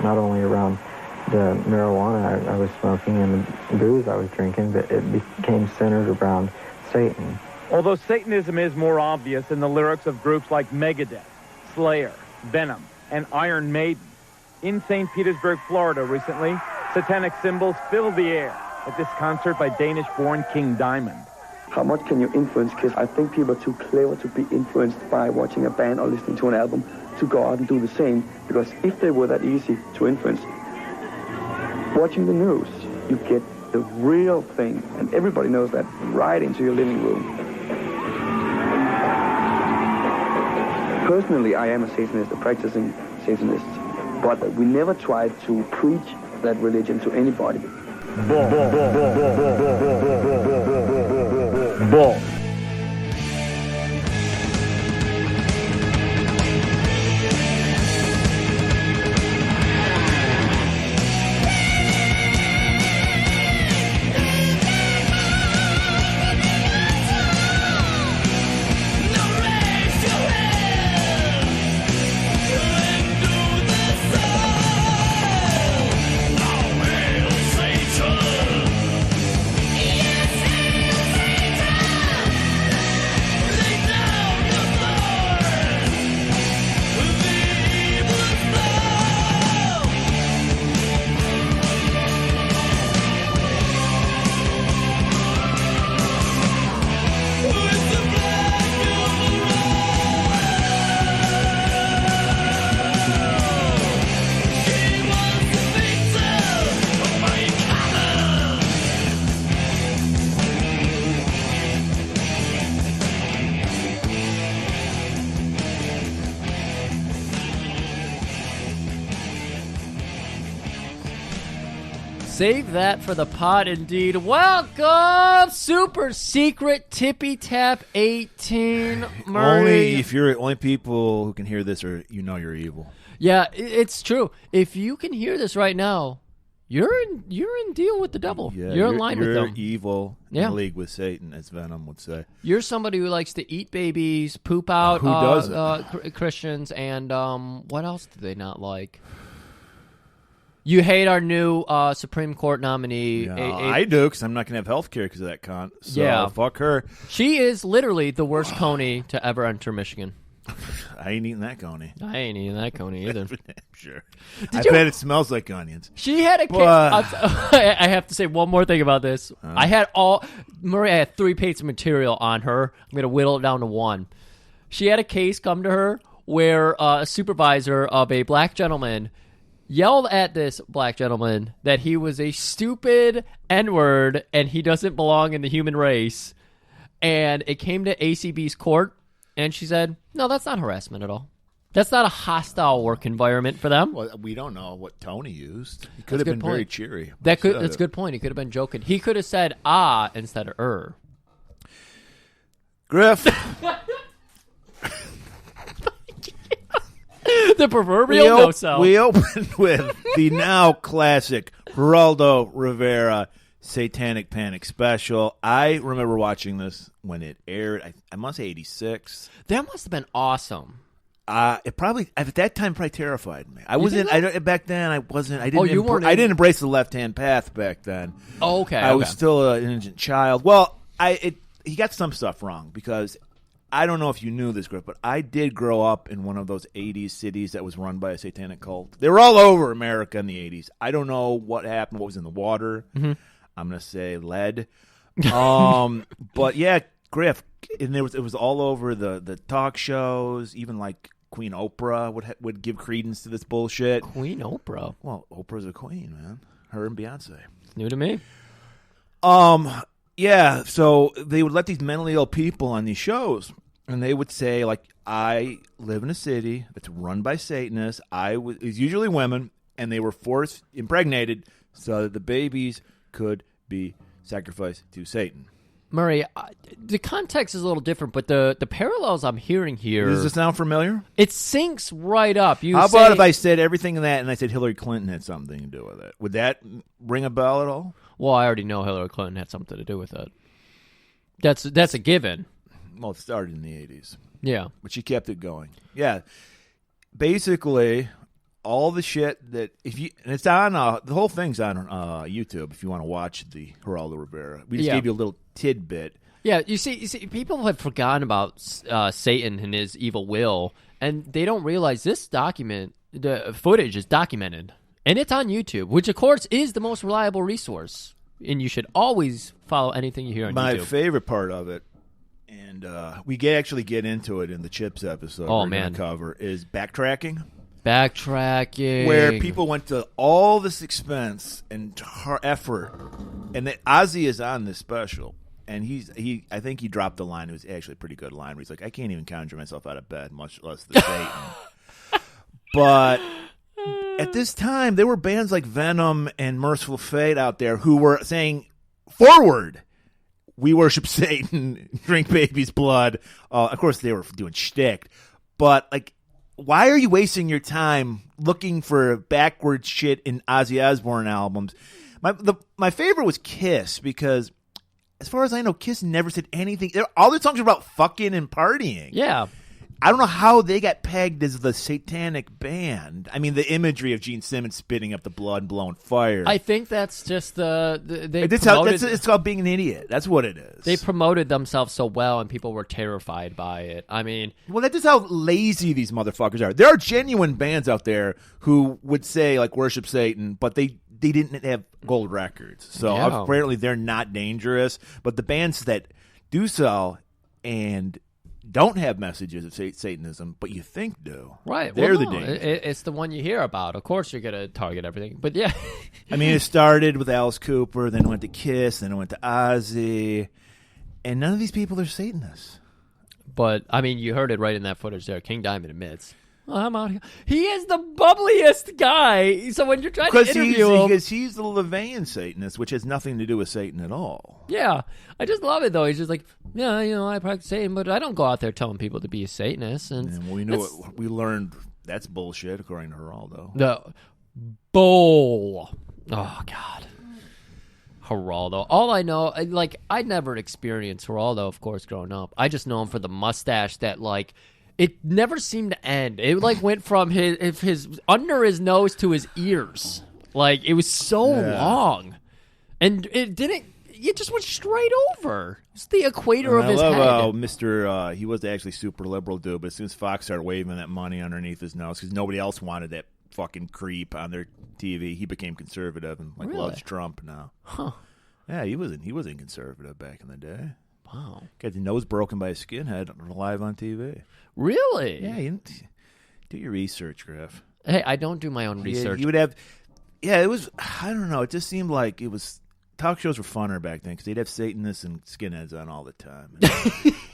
not only around the marijuana I was smoking and the booze I was drinking, but it became centered around Satan. Although Satanism is more obvious in the lyrics of groups like Megadeth, Slayer, Venom, and Iron Maiden. In St. Petersburg, Florida recently, satanic symbols filled the air at this concert by Danish-born King Diamond. How much can you influence kids? I think people are too clever to be influenced by watching a band or listening to an album to go out and do the same, because if they were that easy to influence, watching the news, you get the real thing, and everybody knows that, right into your living room. Personally, I am a Satanist, a practicing Satanist, but we never tried to preach that religion to anybody. Bull. Save that for the pod, indeed. Welcome, super secret Tippy-Tap 18, Murray. Only people who can hear this are, you're evil. Yeah, it's true. If you can hear this right now, you're in deal with the devil. Yeah, you're in line with them. You're evil in league with Satan, as Venom would say. You're somebody who likes to eat babies, poop out Who doesn't? Christians, and what else do they not like? You hate our new Supreme Court nominee. Yeah, I do, because I'm not going to have health care because of that cunt. So yeah. Fuck her. She is literally the worst coney to ever enter Michigan. I ain't eating that coney. I ain't eating that coney either. Sure. I bet it smells like onions. She had a case. I have to say one more thing about this. I had 3 pages of material on her. I'm going to whittle it down to 1. She had a case come to her where a supervisor of a black gentleman yelled at this black gentleman that he was a stupid N-word and he doesn't belong in the human race. And it came to ACB's court, and she said, no, that's not harassment at all. That's not a hostile work environment for them. Well, we don't know what tone he used. He could have been very cheery. That's a good point. He could have been joking. He could have said instead of Griff. The proverbial no-sell. We opened with the now classic Geraldo Rivera Satanic Panic special. I remember watching this when it aired. I must say 86. That must have been awesome. It probably at that time probably terrified me. I wasn't. Back then I wasn't. I didn't embrace the left-hand path back then. Oh, okay. I was still an innocent child. Well, he got some stuff wrong, because I don't know if you knew this, Griff, but I did grow up in one of those 80s cities that was run by a satanic cult. They were all over America in the 80s. I don't know what happened, what was in the water. Mm-hmm. I'm going to say lead. But yeah, Griff, and it was all over the talk shows, even like Queen Oprah would give credence to this bullshit. Queen Oprah? Well, Oprah's a queen, man. Her and Beyonce. It's new to me. Yeah, so they would let these mentally ill people on these shows, and they would say, like, I live in a city that's run by Satanists. It's usually women, and they were impregnated so that the babies could be sacrificed to Satan. Murray, the context is a little different, but the parallels I'm hearing here... Does this sound familiar? It syncs right up. How about if I said everything in that and I said Hillary Clinton had something to do with it? Would that ring a bell at all? Well, I already know Hillary Clinton had something to do with it. That's a given. Well, it started in the 80s. Yeah. But she kept it going. Yeah. Basically, all the shit that and it's on the whole thing's on YouTube if you want to watch the Geraldo Rivera. We just gave you a little tidbit. Yeah, you see, people have forgotten about Satan and his evil will, and they don't realize this the footage is documented, and it's on YouTube, which of course is the most reliable resource. And you should always follow anything you hear on YouTube. My favorite part of it, and we actually get into it in the Chips episode we're going to cover, is backtracking. Backtracking. Where people went to all this expense and effort, and that Ozzy is on this special. And I think he dropped the line. It was actually a pretty good line where he's like, I can't even conjure myself out of bed, much less the Satan. But at this time, there were bands like Venom and Merciful Fate out there who were saying, forward, we worship Satan, drink baby's blood. Of course, they were doing shtick. But, like, why are you wasting your time looking for backward shit in Ozzy Osbourne albums? My favorite was Kiss because, as far as I know, Kiss never said anything. All their songs are about fucking and partying. Yeah. I don't know how they got pegged as the satanic band. I mean, the imagery of Gene Simmons spitting up the blood and blowing fire. I think that's just it's called being an idiot. That's what it is. They promoted themselves so well, and people were terrified by it. I mean, well, that's just how lazy these motherfuckers are. There are genuine bands out there who would say, like, worship Satan, but they didn't have gold records. So apparently they're not dangerous. But the bands that do so and don't have messages of Satanism, but you think do. Right. They're the dangerous. It's the one you hear about. Of course you're going to target everything. But yeah. I mean, it started with Alice Cooper, then it went to Kiss, then it went to Ozzy. And none of these people are Satanists. But, I mean, you heard it right in that footage there. King Diamond admits, I'm out here. He is the bubbliest guy. So when you're trying to interview him, because he's the LaVeyan Satanist, which has nothing to do with Satan at all. Yeah, I just love it though. He's just like, yeah, I practice Satan, but I don't go out there telling people to be a Satanist. And we know we learned that's bullshit, according to Geraldo. The bull. Oh God, Geraldo. All I know, I never experienced Geraldo, of course, growing up. I just know him for the mustache that it never seemed to end. It went from his under his nose to his ears. Like it was so long, and it didn't. It just went straight over. It's the equator of his head. I love how Mr. He was actually super liberal dude, but as soon as Fox started waving that money underneath his nose because nobody else wanted that fucking creep on their TV, he became conservative and loves Trump now. Huh? Yeah, he wasn't conservative back in the day. Wow. Got the nose broken by a skinhead live on TV. Really? Yeah, you do your research, Griff. Hey, I don't do my own research. You would have. Yeah, it was. I don't know. It just seemed like it was. Talk shows were funner back then because they'd have Satanists and skinheads on all the time.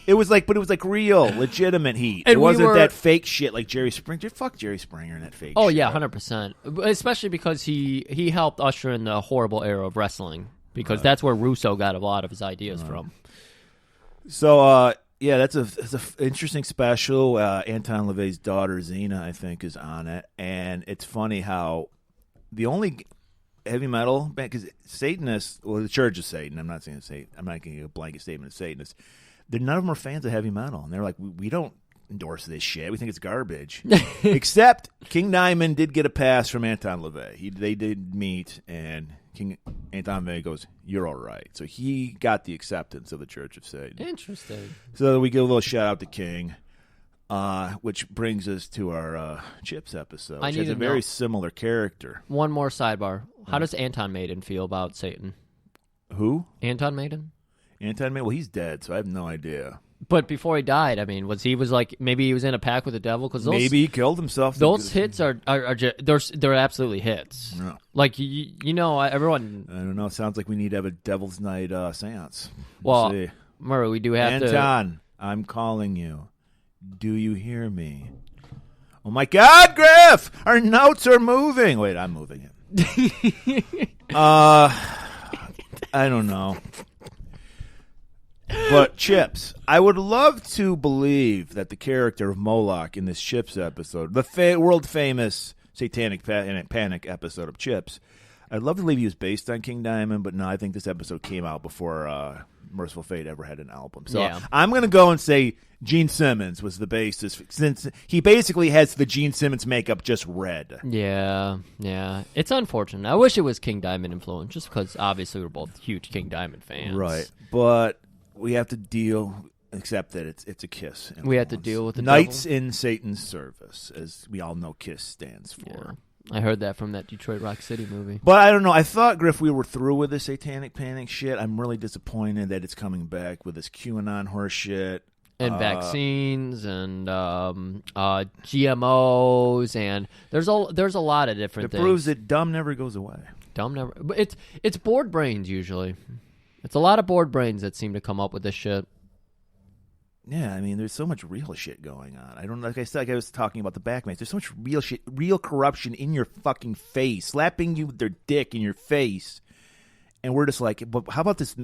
It was like real, legitimate heat. And it wasn't that fake shit like Jerry Springer. Fuck Jerry Springer and that fake shit. Oh, yeah, 100%. Especially because he helped usher in the horrible era of wrestling because that's where Russo got a lot of his ideas from. So, yeah, that's an interesting special. Anton LaVey's daughter, Xena, I think, is on it. And it's funny how the only heavy metal band, because Satanists, well, the Church of Satan, I'm not saying Satan, I'm not giving a blanket statement of Satanists. None of them are fans of heavy metal. And they're like, we don't endorse this shit. We think it's garbage. Except King Diamond did get a pass from Anton LaVey. They did meet, and King Anton LaVey goes, "You're all right." So he got the acceptance of the Church of Satan. Interesting. So we give a little shout out to King, which brings us to our Chips episode, which has a very similar character. One more sidebar. How does Anton Maiden feel about Satan? Who? Anton Maiden? Anton Maiden? Well, he's dead, so I have no idea. But before he died, I mean, maybe he was in a pack with the devil? Cause maybe he killed himself. Those hits are they're absolutely hits. No. Like, you know, everyone... I don't know. Sounds like we need to have a Devil's Night seance. Well, see. Murray, we do have Anton, I'm calling you. Do you hear me? Oh, my God, Griff! Our notes are moving. Wait, I'm moving it. I don't know. But Chips, I would love to believe that the character of Moloch in this Chips episode, the world famous Satanic Panic episode of Chips, I'd love to believe he was based on King Diamond, but no, I think this episode came out before Merciful Fate ever had an album. So Yeah. I'm going to go and say Gene Simmons was the basis, since he basically has the Gene Simmons makeup just red. Yeah. It's unfortunate. I wish it was King Diamond influence, just because obviously we're both huge King Diamond fans. Right. But we have to accept that it's a Kiss. We have to deal with the Knights devil. in Satan's Service, as we all know Kiss stands for. Yeah. I heard that from that Detroit Rock City movie. But I don't know. I thought, Griff, we were through with the Satanic Panic shit. I'm really disappointed that it's coming back with this QAnon horse shit. And vaccines and GMOs, and there's a lot of different things. It proves that dumb never goes away. Dumb never. But it's bored brains usually. It's a lot of bored brains that seem to come up with this shit. Yeah, I mean, there's so much real shit going on. I don't like I said, like I was talking about the Backmates. There's so much real shit, real corruption in your fucking face, slapping you with their dick in your face, and we're just like, but how about this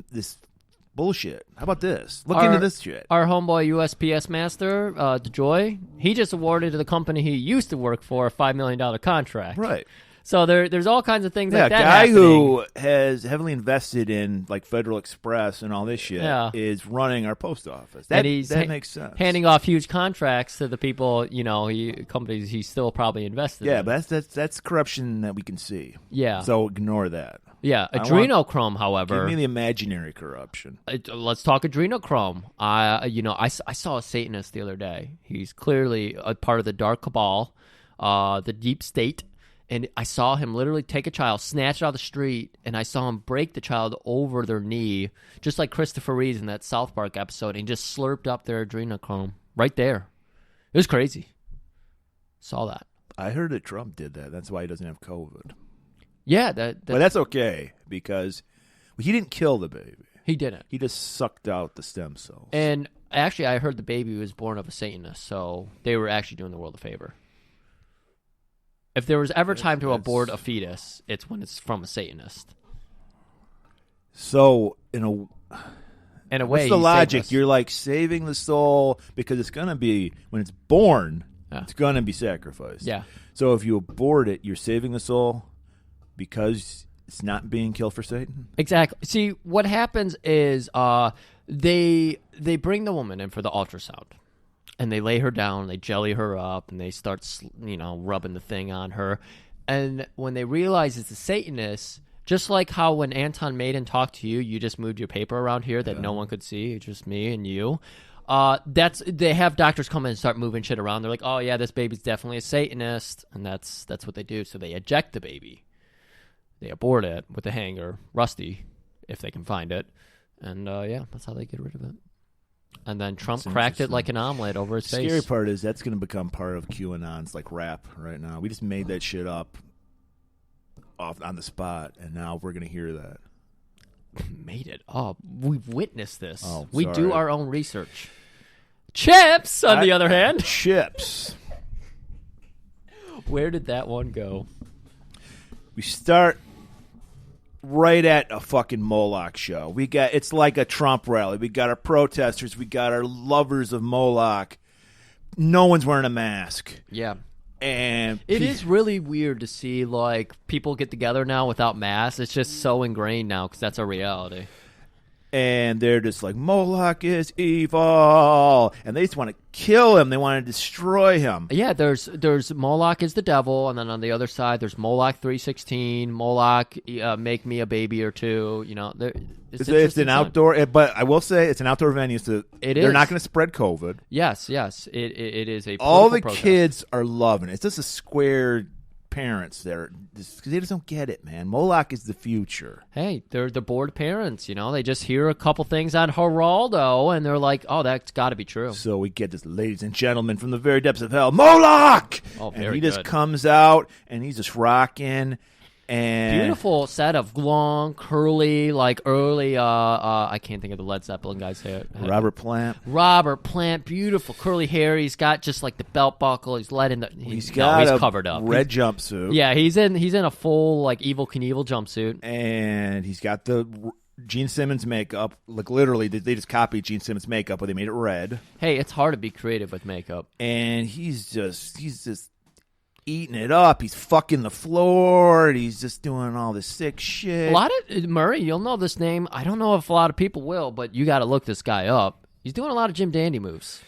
bullshit? How about this? Look into this shit. Our homeboy USPS master, DeJoy, he just awarded to the company he used to work for a $5 million contract. Right. So there's all kinds of things like that. Yeah, a guy happening. who has heavily invested in like Federal Express and all this shit is running our post office. That makes sense. Handing off huge contracts to the people, companies he's still probably invested in. Yeah, but that's corruption that we can see. Yeah. So ignore that. Yeah, adrenochrome, however. Give me the imaginary corruption. Let's talk adrenochrome. I saw a Satanist the other day. He's clearly a part of the dark cabal, the deep state. And I saw him literally take a child, snatch it out of the street, and I saw him break the child over their knee, just like Christopher Reeves in that South Park episode, and he just slurped up their adrenochrome right there. It was crazy. Saw that. I heard that Trump did that. That's why he doesn't have COVID. Yeah, but that's okay because he didn't kill the baby. He didn't. He just sucked out the stem cells. And actually, I heard the baby was born of a Satanist, so they were actually doing the world a favor. If there was ever time to abort a fetus, it's when it's from a Satanist. So, in a way, what's the logic? You're like saving the soul because it's going to be, when it's born, it's going to be sacrificed. Yeah. So if you abort it, you're saving the soul because it's not being killed for Satan? Exactly. See, what happens is they bring the woman in for the ultrasound. And they lay her down, they jelly her up, and they start, rubbing the thing on her. And when they realize it's a Satanist, just like how when Anton Maiden talked to you, you just moved your paper around here that no one could see, just me and you. They have doctors come in and start moving shit around. They're like, oh yeah, this baby's definitely a Satanist, and that's what they do. So they eject the baby, they abort it with a hanger, rusty, if they can find it, and that's how they get rid of it. And then Trump cracked it like an omelet over his face. The scary part is that's going to become part of QAnon's like rap right now. We just made that shit up off on the spot, and now we're going to hear that. Made it up. We've witnessed this. Oh, we sorry. do our own research. Chips, on the other hand. Chips. Where did that one go? We start right at a fucking Moloch show. It's like a Trump rally. We got our protesters. We got our lovers of Moloch. No one's wearing a mask. Yeah. And it is really weird to see like people get together now without masks. It's just so ingrained now because that's our reality. And they're just like, Moloch is evil. And they just want to kill him. They want to destroy him. Yeah, there's Moloch is the devil. And then on the other side, there's Moloch 316. Moloch, make me a baby or two. It's an outdoor, but I will say it's an outdoor venue. So they're not going to spread COVID. Yes. It is a all the protest. Kids are loving it. It's just a square parents there because they just don't get it, man. Moloch is the future. Hey, they're the bored parents, they just hear a couple things on Geraldo and they're like, oh, that's got to be true. So we get this, ladies and gentlemen, from the very depths of hell, Moloch! And he just comes out and he's just rocking. And beautiful set of long, curly, like early, I can't think of the Led Zeppelin guy's hair. Robert Plant, beautiful curly hair. He's got just like the belt buckle. He's he's covered up. Red jumpsuit. Yeah, he's in a full like Evel Knievel jumpsuit. And he's got the Gene Simmons makeup. Like literally, they just copied Gene Simmons makeup, but they made it red. Hey, it's hard to be creative with makeup. And he's just eating it up. He's fucking the floor. And he's just doing all this sick shit. A lot of Murray, you'll know this name. I don't know if a lot of people will, but you got to look this guy up. He's doing a lot of Jim Dandy moves.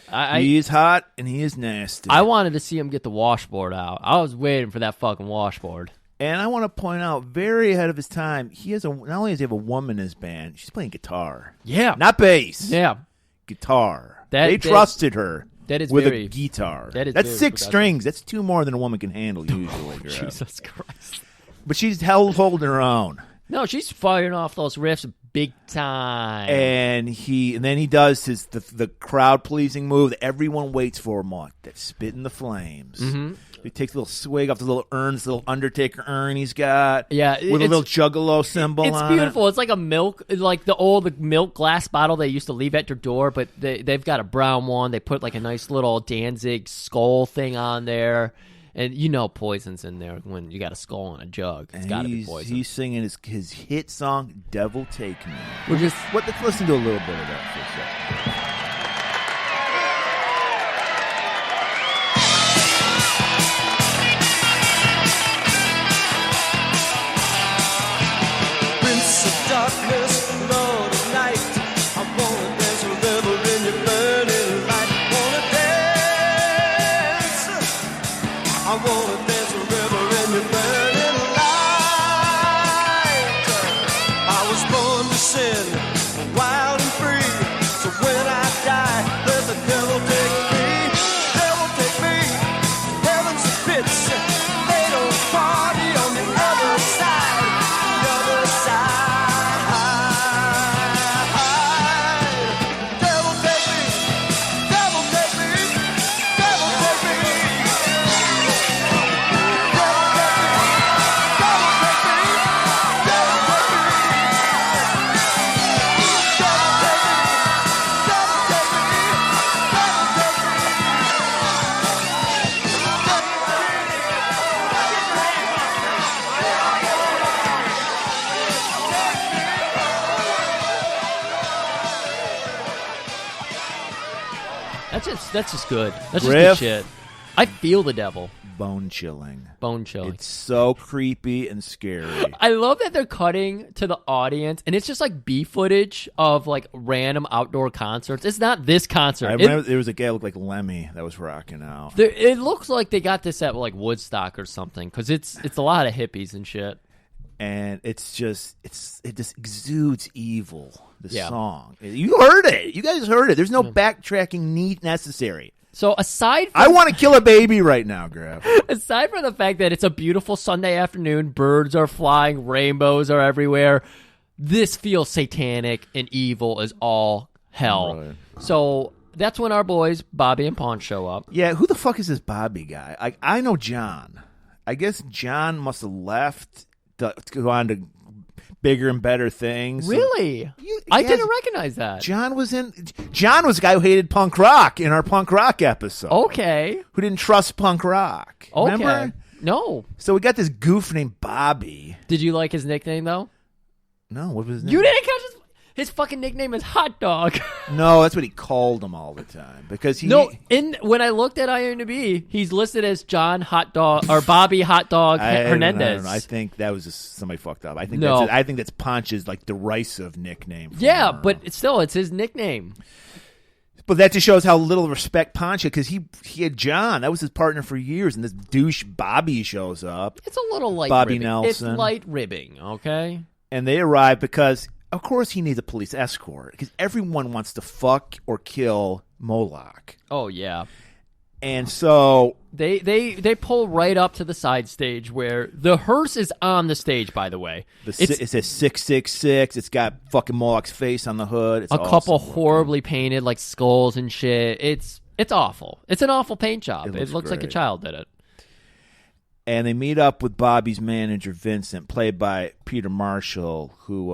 He is hot and he is nasty. I wanted to see him get the washboard out. I was waiting for that fucking washboard. And I want to point out, very ahead of his time, not only does he have a woman in his band, she's playing guitar. Yeah. Not bass. Yeah. Guitar. They trusted her with a guitar. That's 6 strings. That's 2 more than a woman can handle usually. Jesus Christ. But she's holding her own. No, she's firing off those riffs big time. And then he does the crowd pleasing move that everyone waits for, Mark. That spit in the flames. Mm-hmm. He takes a little swig off the little urn, this little Undertaker urn he's got. Yeah, with a little juggalo symbol. It's beautiful. It's like a like the old milk glass bottle they used to leave at your door, but they've got a brown one. They put like a nice little Danzig skull thing on there. And you know Poison's in there when you got a skull and a jug. It's got to be Poison. He's singing his hit song, Devil Take Me. Let's listen to a little bit of that for a second. Darkness, Lord of night, I wanna dance a river in your burning light. Wanna dance, I wanna dance a river in your burning light. I was born to sin, wild and free, so when I die, let the devil take me, heaven's the pits, they don't party on the other side, the other side. That's just good. That's just good shit. I feel the devil. Bone chilling. It's so creepy and scary. I love that they're cutting to the audience, and it's just like B footage of like random outdoor concerts. It's not this concert. I remember there was a guy who looked like Lemmy that was rocking out. It looks like they got this at like Woodstock or something, because it's a lot of hippies and shit. And it just exudes evil. The song. You heard it. You guys heard it. There's no backtracking necessary. So aside from... I want to kill a baby right now, Griff. Aside from the fact that it's a beautiful Sunday afternoon, birds are flying, rainbows are everywhere, this feels satanic and evil as all hell. Right. So that's when our boys, Bobby and Ponch, show up. Yeah, who the fuck is this Bobby guy? I know John. I guess John must have left to go on to bigger and better things. Really? I didn't recognize that. John was the guy who hated punk rock in our punk rock episode. Okay. Who didn't trust punk rock. Okay. Remember? No. So we got this goof named Bobby. Did you like his nickname, though? No, what was his name? You didn't catch his fucking nickname is Hot Dog. No, that's what he called him all the time. Because when I looked at IMDb, he's listed as John Hot Dog or Bobby Hot Dog Hernandez. I think that was just somebody fucked up. I think that's Ponch's like derisive nickname. But it's his nickname. But that just shows how little respect Ponch had, because he had John. That was his partner for years, and this douche Bobby shows up. It's a little light Bobby ribbing. Nelson. It's light ribbing, okay? And they arrive because, of course, he needs a police escort, because everyone wants to fuck or kill Moloch. Oh, yeah. And so they pull right up to the side stage where the hearse is on the stage, by the way. It says 666. It's got fucking Moloch's face on the hood. It's a couple horribly painted like skulls and shit. It's awful. It's an awful paint job. It looks like a child did it. And they meet up with Bobby's manager, Vincent, played by Peter Marshall, who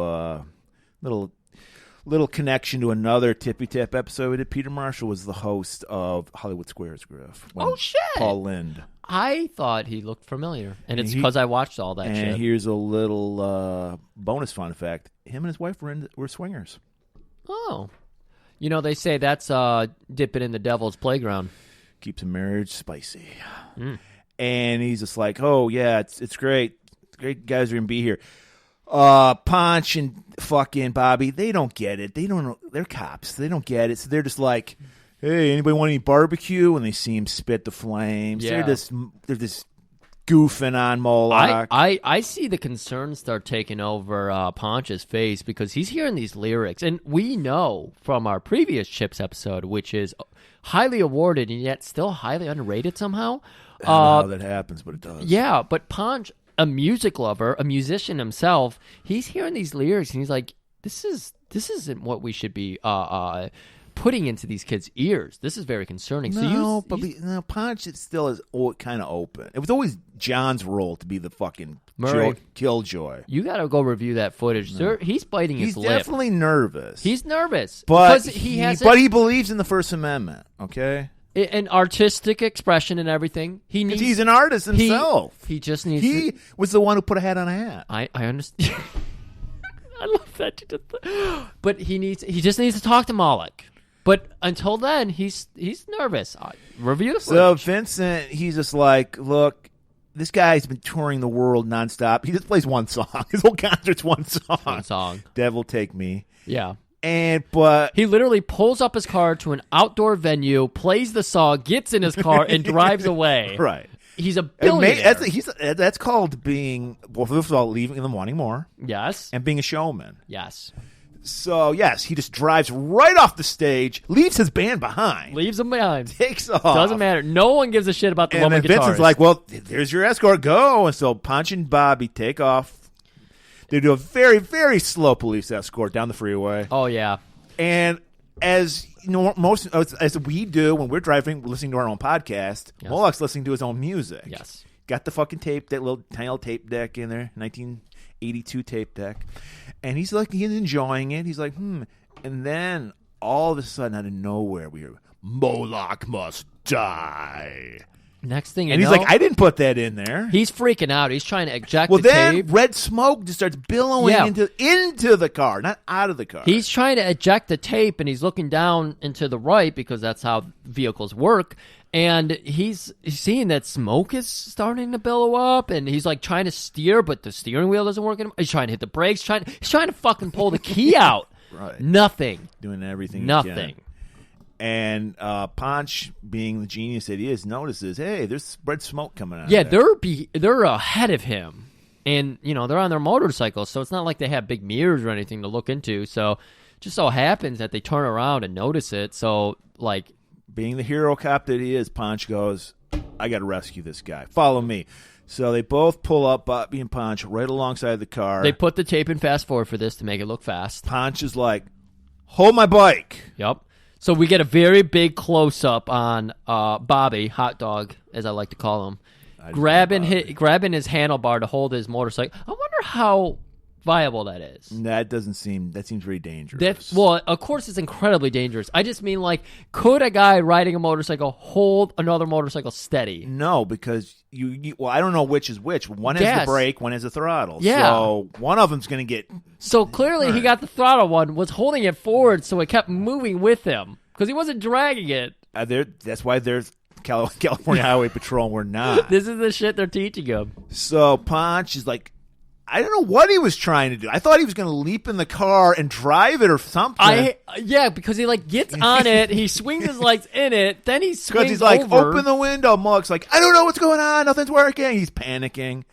little connection to another Tippy-Tap episode we did. Peter Marshall was the host of Hollywood Squares, Griff. Oh, shit. Paul Lind. I thought he looked familiar, and it's because I watched all that shit. And here's a little bonus fun fact. Him and his wife were swingers. Oh. You know, they say that's dipping in the devil's playground. Keeps a marriage spicy. And he's just like, oh, yeah, it's great. Great guys are going to be here. Ponch and fucking Bobby, they don't get it. They don't know. They're cops. They don't get it. So they're just like, hey, anybody want any barbecue? And they see him spit the flames. Yeah. They're just goofing on Moloch. I see the concern start taking over Ponch's face because he's hearing these lyrics. And we know from our previous Chips episode, which is highly awarded and yet still highly underrated somehow. I don't know how that happens, but it does. Yeah, but Ponch, a music lover, a musician himself, he's hearing these lyrics and he's like, this isn't what we should be putting into these kids' ears. This is very concerning. No, Ponch still is kind of open. It was always John's role to be the fucking killjoy. You got to go review that footage. No. He's biting his lip. He's definitely nervous. He's nervous. But because he believes in the First Amendment, okay? An artistic expression and everything. He's an artist himself. He just needs He was the one who put a hat on a hat. I understand. I love that. But he just needs to talk to Moloch. But until then, he's nervous. Review the footage. So Vincent, he's just like, look, this guy's been touring the world nonstop. He just plays one song. His whole concert's one song. One song. Devil Take Me. Yeah. But he literally pulls up his car to an outdoor venue, plays the song, gets in his car, and drives away. Right. He's a billionaire. That's called being, well, first of all, leaving them wanting more. Yes. And being a showman. Yes. So, yes, he just drives right off the stage, leaves his band behind. Leaves them behind. Takes off. Doesn't matter. No one gives a shit about the woman guitarist. And then Vincent's like, well, there's your escort, go. And so Ponch and Bobby take off. They do a very, very slow police escort down the freeway. Oh, yeah. And as you know, as we do when we're driving, listening to our own podcast, yes. Moloch's listening to his own music. Yes. Got the fucking tape, that little tiny little tape deck in there, 1982 tape deck. And he's enjoying it. He's like, And then all of a sudden, out of nowhere, we hear, Moloch must die. Next thing and he's like, I didn't put that in there. He's freaking out. He's trying to eject the tape. Well, then red smoke just starts billowing into the car, not out of the car. He's trying to eject the tape, and he's looking down and to the right because that's how vehicles work. And he's seeing that smoke is starting to billow up, and he's like trying to steer, but the steering wheel doesn't work anymore. He's trying to hit the brakes. He's trying to fucking pull the key out. Right. Nothing. Doing everything. Nothing. He can. And Ponch, being the genius that he is, notices, hey, there's red smoke coming out. Yeah, they're ahead of him, and they're on their motorcycles, so it's not like they have big mirrors or anything to look into. So, just so happens that they turn around and notice it. So, like, being the hero cop that he is, Ponch goes, I got to rescue this guy. Follow me. So they both pull up, Bobby and Ponch, right alongside the car. They put the tape in fast forward for this to make it look fast. Ponch is like, hold my bike. Yep. So we get a very big close-up on Bobby, hot dog, as I like to call him, grabbing his handlebar to hold his motorcycle. I wonder how viable that is. That seems very dangerous. Well, of course it's incredibly dangerous. I just mean, like, could a guy riding a motorcycle hold another motorcycle steady? No, because I don't know which is which. One has the brake, one has the throttle. Yeah. So one of them's going to get... So clearly he got the throttle one, was holding it forward, so it kept moving with him, because he wasn't dragging it. That's why there's California Highway Patrol and we're not. This is the shit they're teaching him. So Ponch is like, I don't know what he was trying to do. I thought he was going to leap in the car and drive it or something. Because he gets on it, he swings his legs in it, then he swings over. Because he's like, open the window. Moloch's like, I don't know what's going on. Nothing's working. He's panicking.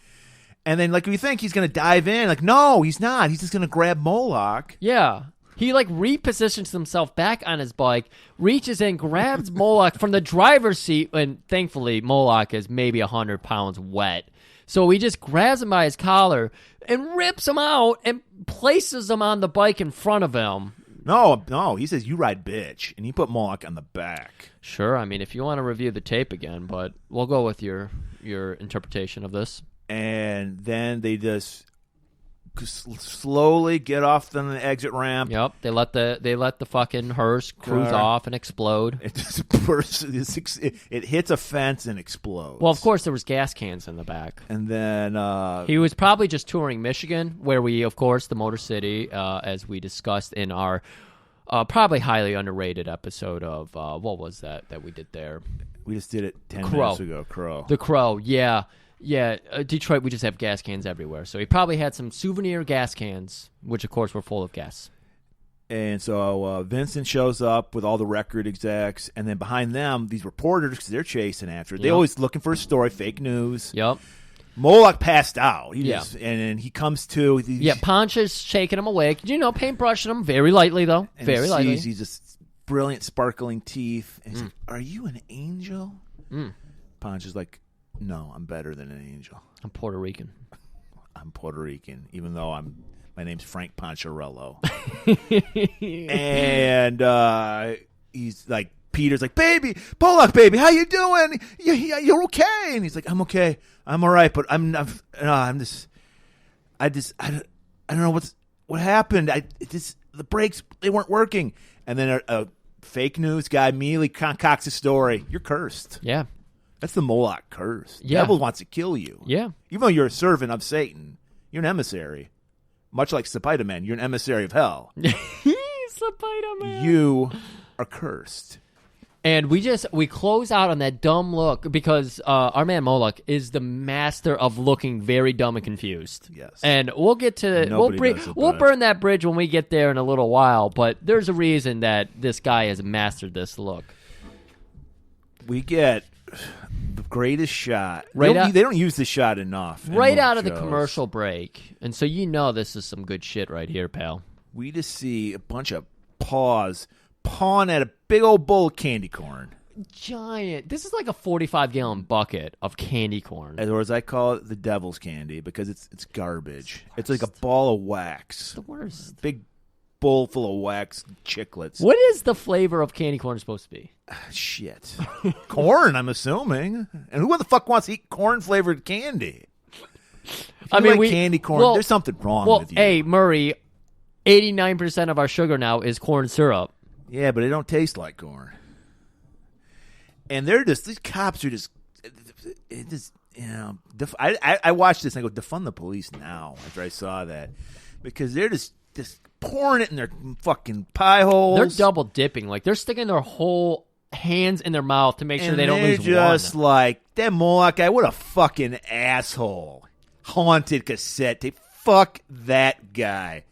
And then, we think he's going to dive in. Like, no, he's not. He's just going to grab Moloch. Yeah. He, repositions himself back on his bike, reaches in, grabs Moloch from the driver's seat, and thankfully, Moloch is maybe 100 pounds wet. So he just grabs him by his collar and rips him out and places him on the bike in front of him. No, he says, you ride bitch, and he put Moloch on the back. Sure, I mean, if you want to review the tape again, but we'll go with your interpretation of this. And then they just slowly get off the exit ramp. Yep, they let the fucking hearse cruise off and explode. It just bursts. It hits a fence and explodes. Well, of course, there was gas cans in the back. And then he was probably just touring Michigan, where we, of course, the Motor City, as we discussed in our probably highly underrated episode of what was that we did there? We just did it 10 Crow. minutes ago. Crow. The Crow, yeah. Yeah, Detroit, we just have gas cans everywhere. So he probably had some souvenir gas cans, which, of course, were full of gas. And so Vincent shows up with all the record execs, and then behind them, these reporters, because they're chasing after it. They're always looking for a story, fake news. Yep. Moloch passed out. And then he comes to. Ponch is shaking him awake. Paintbrushing him very lightly, though. And very lightly. He's just brilliant, sparkling teeth. And he's like, "Are you an angel?" Ponch is like, "No, I'm better than an angel. I'm Puerto Rican." I'm Puerto Rican, even though my name's Frank Poncherello. And he's like, Peter's like, "Baby, Moloch, baby, how you doing? You're okay?" And he's like, "I'm okay. I'm all right, but I don't know what happened. The brakes, they weren't working." And then a fake news guy immediately concocts a story. "You're cursed." Yeah. That's the Moloch curse. The Yeah. devil wants to kill you. Yeah. Even though you're a servant of Satan, you're an emissary. Much like Spider-Man, you're an emissary of hell. Spider-Man. You are cursed. And we close out on that dumb look because our man Moloch is the master of looking very dumb and confused. Yes. And we'll get to we'll burn that bridge when we get there in a little while, but there's a reason that this guy has mastered this look. We get the greatest shot. They don't use this shot enough. Right out of the commercial break. And so this is some good shit right here, pal. We just see a bunch of paws pawing at a big old bowl of candy corn. Giant. This is like a 45-gallon bucket of candy corn. Or as I call it, the devil's candy, because it's garbage. It's like a ball of wax. The worst. Big bowl full of wax chiclets. What is the flavor of candy corn supposed to be? Shit. Corn, I'm assuming. And who the fuck wants to eat corn-flavored candy? Candy corn, there's something wrong with you. Hey, Murray, 89% of our sugar now is corn syrup. Yeah, but it don't taste like corn. And these cops are just, I watched this and I go, defund the police now after I saw that. Because they're just pouring it in their fucking pie holes. They're double dipping. Like, they're sticking their whole hands in their mouth to make sure they don't lose one. They're just like, that Moloch guy, what a fucking asshole. Haunted cassette tape. Fuck that guy.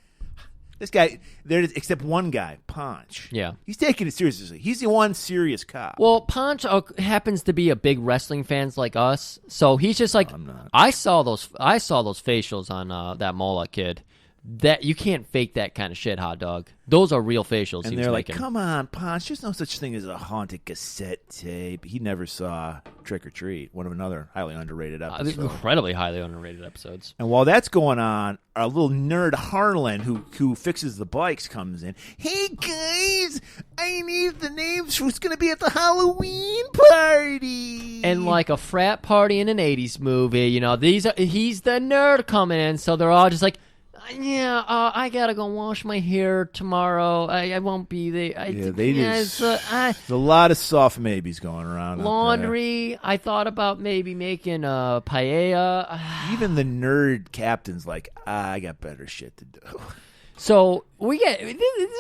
This guy, except one guy, Ponch. Yeah. He's taking it seriously. He's the one serious cop. Well, Ponch happens to be a big wrestling fans like us, so he's just like, I'm not. I saw those facials on that Moloch kid. That you can't fake that kind of shit, hot dog. Those are real facials. And they're like, "Come on, Ponch. There's no such thing as a haunted cassette tape." He never saw Trick or Treat, one of another highly underrated episodes. Incredibly highly underrated episodes. And while that's going on, our little nerd Harlan, who fixes the bikes, comes in. "Hey guys, I need the names who's going to be at the Halloween party." And like a frat party in an '80s movie, he's the nerd coming in, so they're all just like, "Yeah, I gotta go wash my hair tomorrow. I won't be there." There's a lot of soft maybes going around. Laundry. I thought about maybe making a paella. Even the nerd captain's like, "I got better shit to do." So this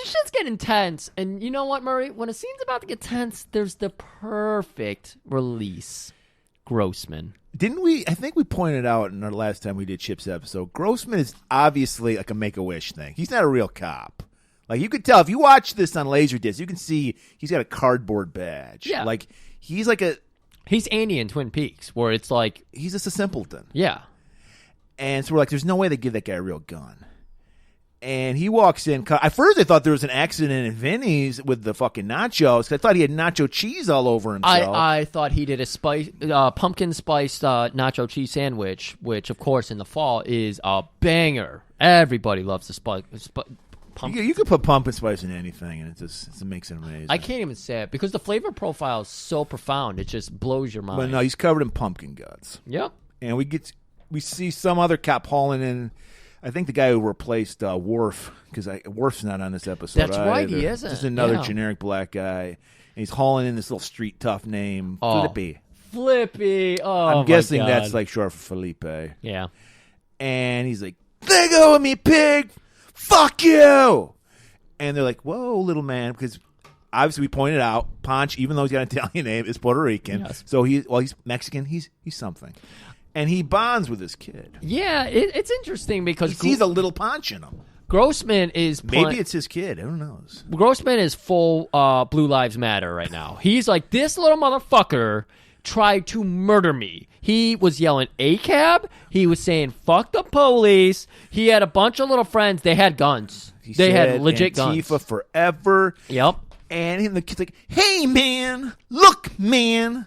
shit's getting intense, and you know what, Murray? When a scene's about to get tense, there's the perfect release. Grossman. Didn't we? I think we pointed out in our last time we did Chip's episode, Grossman is obviously like a Make-A-Wish thing. He's not a real cop. Like, you could tell if you watch this on Laserdisc, you can see he's got a cardboard badge. Yeah. Like, he's Andy in Twin Peaks, where it's like, he's just a simpleton. Yeah. And so we're like, there's no way they give that guy a real gun. And he walks in. At first, I thought there was an accident in Vinny's with the fucking nachos. I thought he had nacho cheese all over himself. I thought he did a pumpkin spiced nacho cheese sandwich, which, of course, in the fall is a banger. Everybody loves the pumpkin. You could put pumpkin spice in anything, and it makes it amazing. I can't even say it because the flavor profile is so profound; it just blows your mind. But no, he's covered in pumpkin guts. Yep. And we see some other cop hauling in. I think the guy who replaced Worf, because Worf's not on this episode. That's right, he isn't. Just another generic black guy. And he's hauling in this little street tough name, Flippy. Flippy. Oh, I'm guessing God. that's like short for Felipe. Yeah. And he's like, "Let go of me, pig! Fuck you!" And they're like, "Whoa, little man," because obviously we pointed out Ponch, even though he's got an Italian name, is Puerto Rican. Yes. So he's Mexican. He's something, and he bonds with this kid. Yeah, it's interesting because He sees a little Ponch in him. Grossman is Maybe it's his kid. Who knows? Grossman is full Blue Lives Matter right now. He's like, this little motherfucker tried to murder me. He was yelling ACAB. He was saying, fuck the police. He had a bunch of little friends. They had guns. They had legit Antifa guns. forever. Yep. And the kid's like, hey, man, look, man.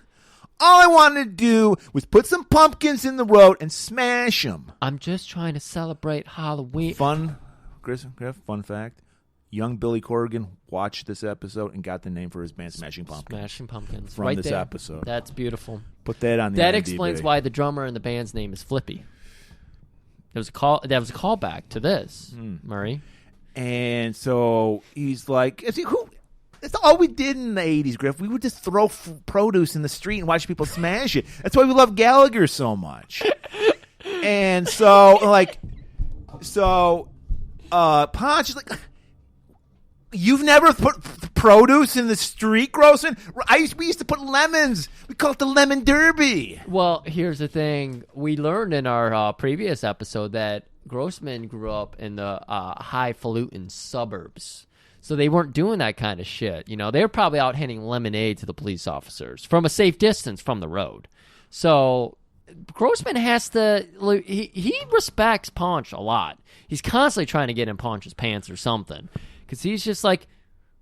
All I wanted to do was put some pumpkins in the road and smash them. I'm just trying to celebrate Halloween. Griff, fun fact. Young Billy Corrigan watched this episode and got the name for his band Smashing Pumpkins. Smashing Pumpkins. From right this there. episode. That's beautiful. Put that on the That IMDb. explains why the drummer in the band's name is Flippy. That was a callback to this, Murray. And so he's like, that's all we did in the 80s, Griff. We would just throw produce in the street and watch people smash it. That's why we love Gallagher so much. And so, Ponch is like, you've never put produce in the street, Grossman? We used to put lemons. We call it the lemon derby. Well, here's the thing. We learned in our previous episode that Grossman grew up in the highfalutin suburbs. So they weren't doing that kind of shit. You know, they were probably out handing lemonade to the police officers from a safe distance from the road. So Grossman has to, he respects Ponch a lot. He's constantly trying to get in Ponch's pants or something. Because he's just like,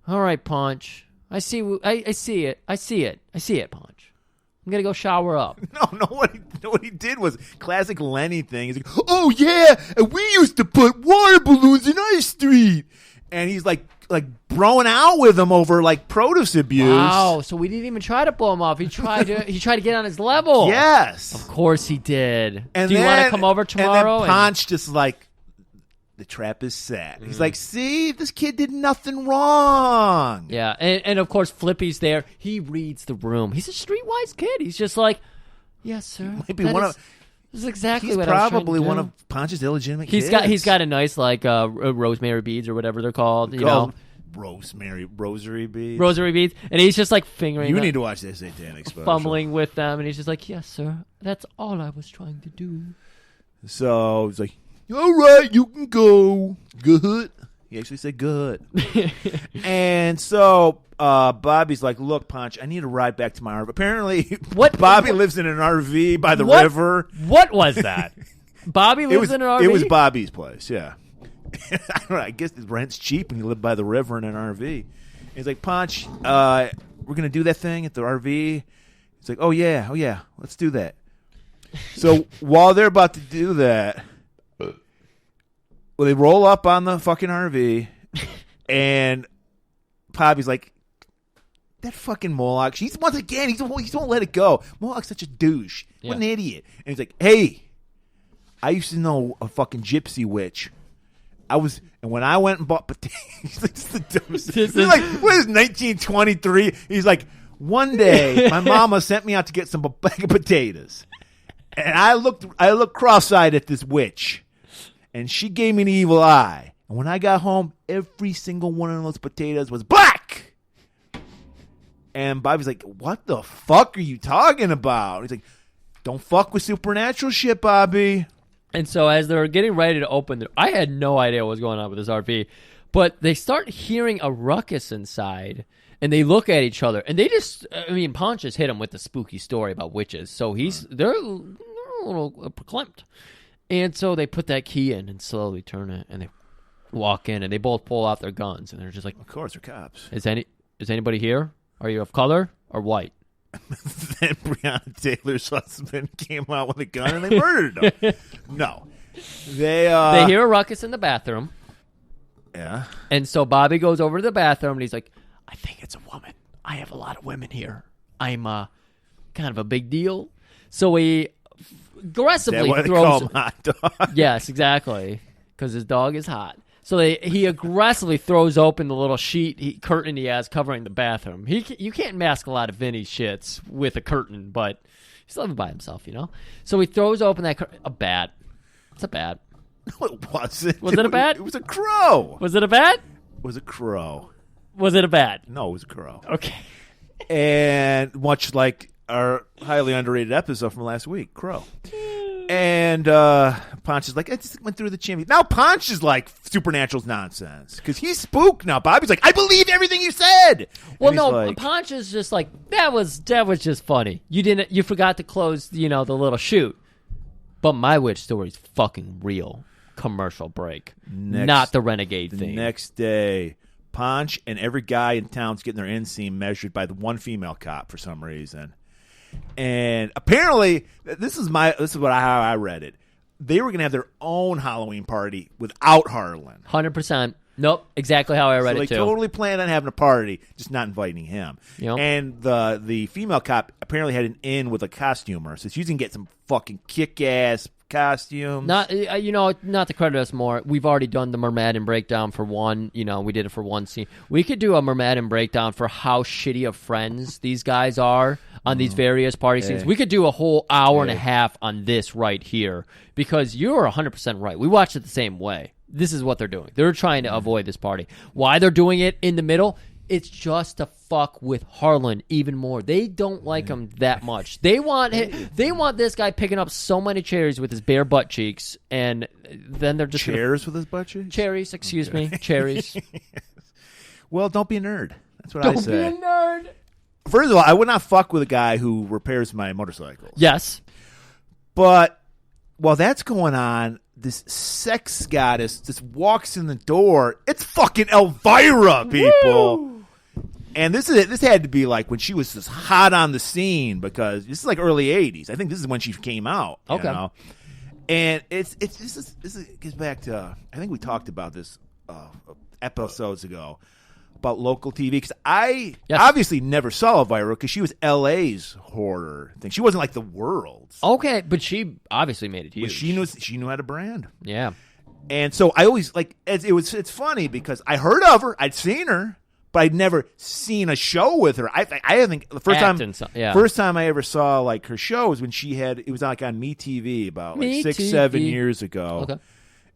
all right, Ponch, I see it, Ponch. I'm going to go shower up. No, what he did was classic Lenny thing. He's like, oh, yeah, and we used to put water balloons in our street. And he's like broing out with him over like produce abuse. Wow, so we didn't even try to blow him off. He tried to get on his level. Yes. Of course he did. And do you want to come over tomorrow? And then Ponch just like, the trap is set. He's like, see, this kid did nothing wrong. Yeah, and of course Flippy's there. He reads the room. He's a streetwise kid. He's just like, yes, sir. Might be this is exactly he's what I was trying to probably do. one of Ponch's illegitimate kids. He's got a nice like rosemary beads or whatever they're called. You know, rosary beads. Rosary beads, and he's just like fingering. You need to watch this Satanic Special. Fumbling with them, and he's just like, yes, sir. That's all I was trying to do. So he's like, all right, you can go. Good. He actually said good. And so Bobby's like, look, Ponch, I need to ride back to my RV. Apparently, Bobby lives in an RV by the river. What was that? Bobby lives in an RV? It was Bobby's place, yeah. I don't know, I guess the rent's cheap when you live by the river in an RV. He's like, Ponch, we're going to do that thing at the RV. He's like, oh, yeah, let's do that. So while they're about to do that, well, they roll up on the fucking RV, and Bobby's like, that fucking Moloch, he won't let it go. Moloch's such a douche. Yeah. What an idiot. And he's like, hey, I used to know a fucking gypsy witch. And when I went and bought potatoes, he's like, this is the dumbest. He's like, what is 1923? He's like, one day, my mama sent me out to get some bag of potatoes. And I looked cross-eyed at this witch. And she gave me an evil eye. And when I got home, every single one of those potatoes was black. And Bobby's like, what the fuck are you talking about? He's like, don't fuck with supernatural shit, Bobby. And so as they're getting ready to open, I had no idea what was going on with this RV. But they start hearing a ruckus inside. And they look at each other. And they just, Ponch just hit him with the spooky story about witches. So they're a little verklempt. And so they put that key in and slowly turn it, and they walk in, and they both pull out their guns, and they're just like, of course, they're cops. Is anybody here? Are you of color or white? Then Breonna Taylor's husband came out with a gun, and they murdered him. No. They hear a ruckus in the bathroom. Yeah. And so Bobby goes over to the bathroom, and he's like, I think it's a woman. I have a lot of women here. I'm kind of a big deal. So he aggressively throws. Call him hot dog. Yes, exactly, because his dog is hot. So he aggressively throws open the little curtain he has covering the bathroom. You can't mask a lot of Vinny's shits with a curtain, but he's living by himself, you know. So he throws open that a bat. It's a bat. No, it wasn't. Was it a bat? It was a crow. Was it a bat? It was a crow. Was it a bat? No, it was a crow. Okay. And much like our highly underrated episode from last week, crow. And Ponch is like, I just went through the chimney. Now Ponch is like, Supernatural's nonsense. Because he's spooked now. Bobby's like, I believe everything you said. Well, and no, like, Ponch is just like, that was just funny. You forgot to close, the little chute. But my witch story is fucking real. Commercial break. Not the renegade thing. The next day, Ponch and every guy in town's getting their inseam measured by the one female cop for some reason. And apparently, this is how I read it. They were going to have their own Halloween party without Harlan. 100%. Nope, exactly how I read it too. They totally planned on having a party, just not inviting him. Yep. And the female cop apparently had an in with a costumer, so she's going to get some fucking kick-ass costumes. Not to credit us more. We've already done the Mermadden breakdown for one. We did it for one scene. We could do a Mermadden breakdown for how shitty of friends these guys are on these various party scenes. We could do a whole hour and a half on this right here because you're 100% right. We watched it the same way. This is what they're doing. They're trying to avoid this party. Why they're doing it in the middle? It's just to fuck with Harlan even more. They don't like him that much. They want this guy picking up so many cherries with his bare butt cheeks, and then they're just with his butt cheeks? Cherries, excuse me, cherries. Well, don't be a nerd. That's what I say. Don't be a nerd. First of all, I would not fuck with a guy who repairs my motorcycles. Yes. But while that's going on, this sex goddess just walks in the door. It's fucking Elvira, people. Woo! And this had to be like when she was just hot on the scene because this is like early 80s. I think this is when she came out. Okay. You know? And this gets back to, I think we talked about this episodes ago about local TV because I obviously never saw Elvira because she was LA's horror thing. She wasn't like the world's. Okay, but she obviously made it huge. But she knew how to brand. Yeah. And so I always it's funny because I heard of her, I'd seen her, but I'd never seen a show with her. I think the first time I ever saw like her show was when it was like on MeTV about like 6-7 years ago. Okay.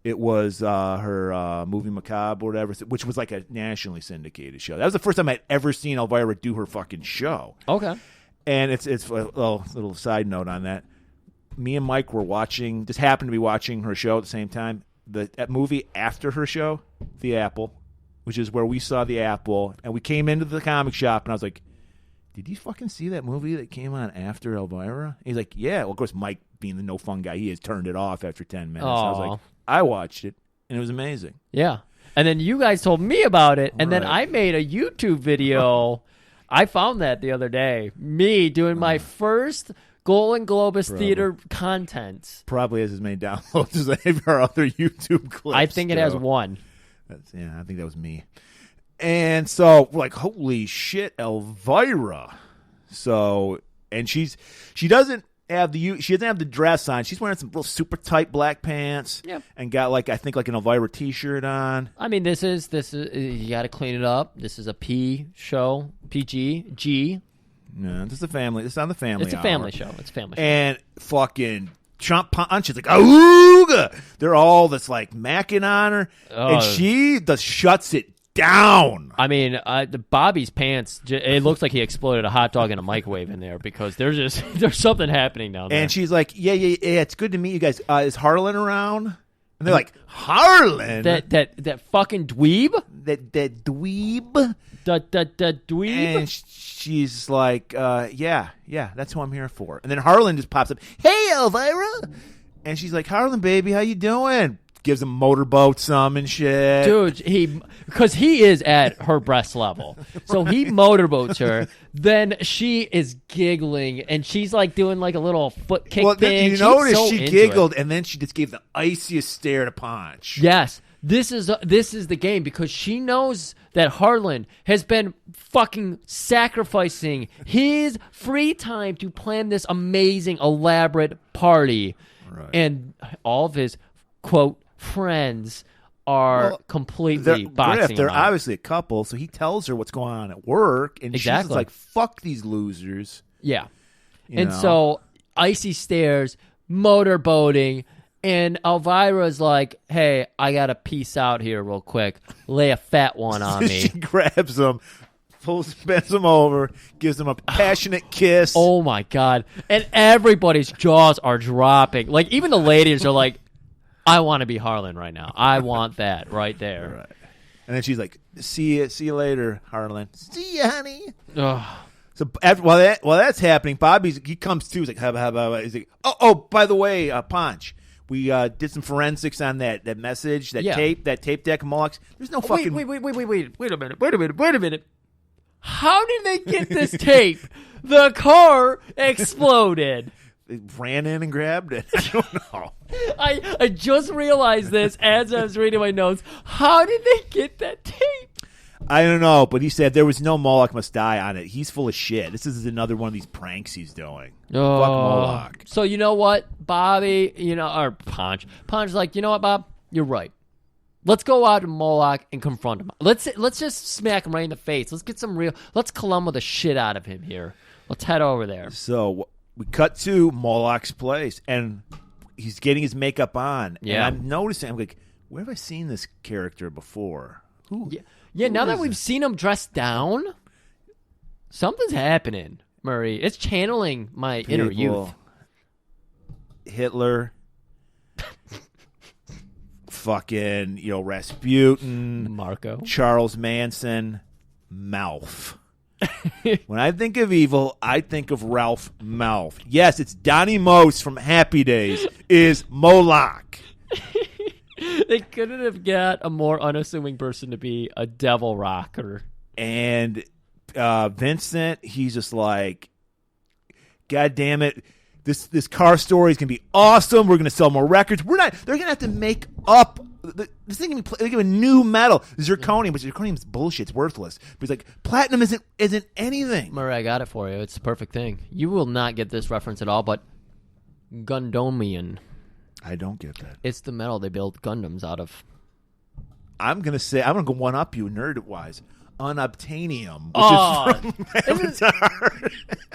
It was her movie Macabre or whatever, which was like a nationally syndicated show. That was the first time I'd ever seen Elvira do her fucking show. Okay. And it's a little side note on that. Me and Mike were just happened to be watching her show at the same time. That movie after her show, The Apple, which is where we saw The Apple, and we came into the comic shop, and I was like, did you fucking see that movie that came on after Elvira? He's like, yeah. Well, of course, Mike, being the no fun guy he is, turned it off after 10 minutes. I was like, I watched it, and it was amazing. Yeah. And then you guys told me about it, and then I made a YouTube video. I found that the other day. Me doing my first Golan-Globus theater content. Probably has as many downloads as any of our other YouTube clips. I think it has one. I think that was me. And so we're like, holy shit, Elvira. So, and she doesn't have the dress on. She's wearing some little super tight black pants. Yep. And got like, I think like an Elvira t-shirt on. I mean, this is you got to clean it up. This is a P show, PG. No, this is a family. It's on the family. It's a family show. It's a family show. And fucking Trump Ponch is like, ooga. They're all that's like macking on her, and she just shuts it down. I mean, Bobby's pants. It looks like he exploded a hot dog in a microwave in there because there's something happening down there. And she's like, yeah, it's good to meet you guys. Is Harlan around? And they're like, Harlan, that fucking dweeb, that dweeb, that dweeb. And she's like, yeah, that's who I'm here for. And then Harlan just pops up, hey, Elvira. And she's like, Harlan, baby, how you doing? Gives him motorboat some and shit. Dude, because he is at her breast level. So he motorboats her. Then she is giggling, and she's like doing like a little foot kick thing. You notice she giggled, and then she just gave the iciest stare to Ponch. Yes. This is the game because she knows that Harlan has been fucking sacrificing his free time to plan this amazing, elaborate party. Right. And all of his, quote, friends are completely boxing They're him out. obviously a couple, so he tells her what's going on at work, and she's just like, fuck these losers. Yeah. So, icy stairs, motorboating, And Elvira's like, hey, I got to peace out here real quick. Lay a fat one on me. She grabs him, bends him over, gives him a passionate kiss. Oh, my God. And everybody's jaws are dropping. Like, even the ladies are like, I want to be Harlan right now. I want that right there. Right. And then she's like, see you later, Harlan. See you, honey. Ugh. So while that's happening, he comes to. He's like, he's like, oh, by the way, Ponch, we did some forensics on that message, that tape deck of Moloch's. There's no fucking. Wait a minute. How did they get this tape? The car exploded. They ran in and grabbed it. I don't know. I just realized this as I was reading my notes. How did they get that tape? I don't know, but he said there was no Moloch must die on it. He's full of shit. This is another one of these pranks he's doing. Oh. Fuck Moloch. So you know what, Bobby, or Ponch's like, you know what, Bob? You're right. Let's go out to Moloch and confront him. Let's just smack him right in the face. Let's Columbo the shit out of him here. Let's head over there. So we cut to Moloch's place, and he's getting his makeup on. Yeah. And I'm noticing, I'm like, where have I seen this character before? Who? Yeah, now that we've seen him dressed down, something's happening, Murray. It's channeling my inner youth. Hitler. Fucking, Rasputin. Marco. Charles Manson. Mouth. When I think of evil, I think of Ralph Mouth. Yes, it's Donnie Most from Happy Days is Moloch. They couldn't have got a more unassuming person to be a devil rocker. And Vincent, he's just like, God damn it. This car story is going to be awesome. We're going to sell more records. They're going to have to make up. This thing can be they give a new metal, zirconium, but zirconium's bullshit. It's worthless. But he's like, platinum isn't anything. Murray, I got it for you. It's the perfect thing. You will not get this reference at all, but Gundamian. I don't get that. It's the metal they build Gundams out of. I'm going to go one up you nerd-wise. Unobtainium, which is from Avatar.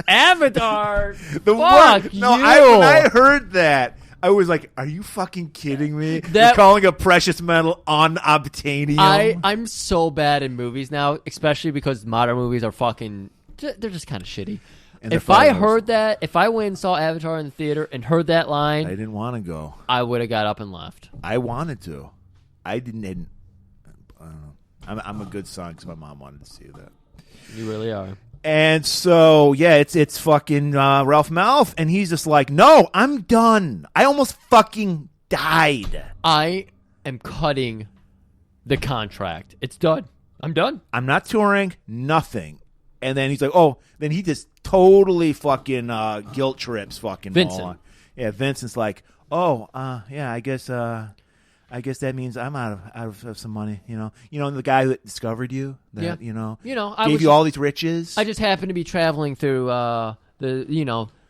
Avatar? The Fuck word. No, you. when I heard that, I was like, are you fucking kidding me? You're calling a precious metal unobtainium? I'm so bad in movies now, especially because modern movies are fucking. They're just kind of shitty. If I heard that, if I went and saw Avatar in the theater and heard that line, I didn't want to go. I would have got up and left. I wanted to. I don't know. I'm a good son because my mom wanted to see that. You really are. And so, yeah, it's fucking Ralph Mouth, and he's just like, no, I'm done. I almost fucking died. I am cutting the contract. It's done. I'm done. I'm not touring, nothing. And then he's like, oh, then he just totally fucking guilt trips fucking Vincent. Moloch. Yeah, Vincent's like, oh, yeah, I guess that means I'm out of some money, the guy that discovered you, that gave you all these riches. I just happened to be traveling through the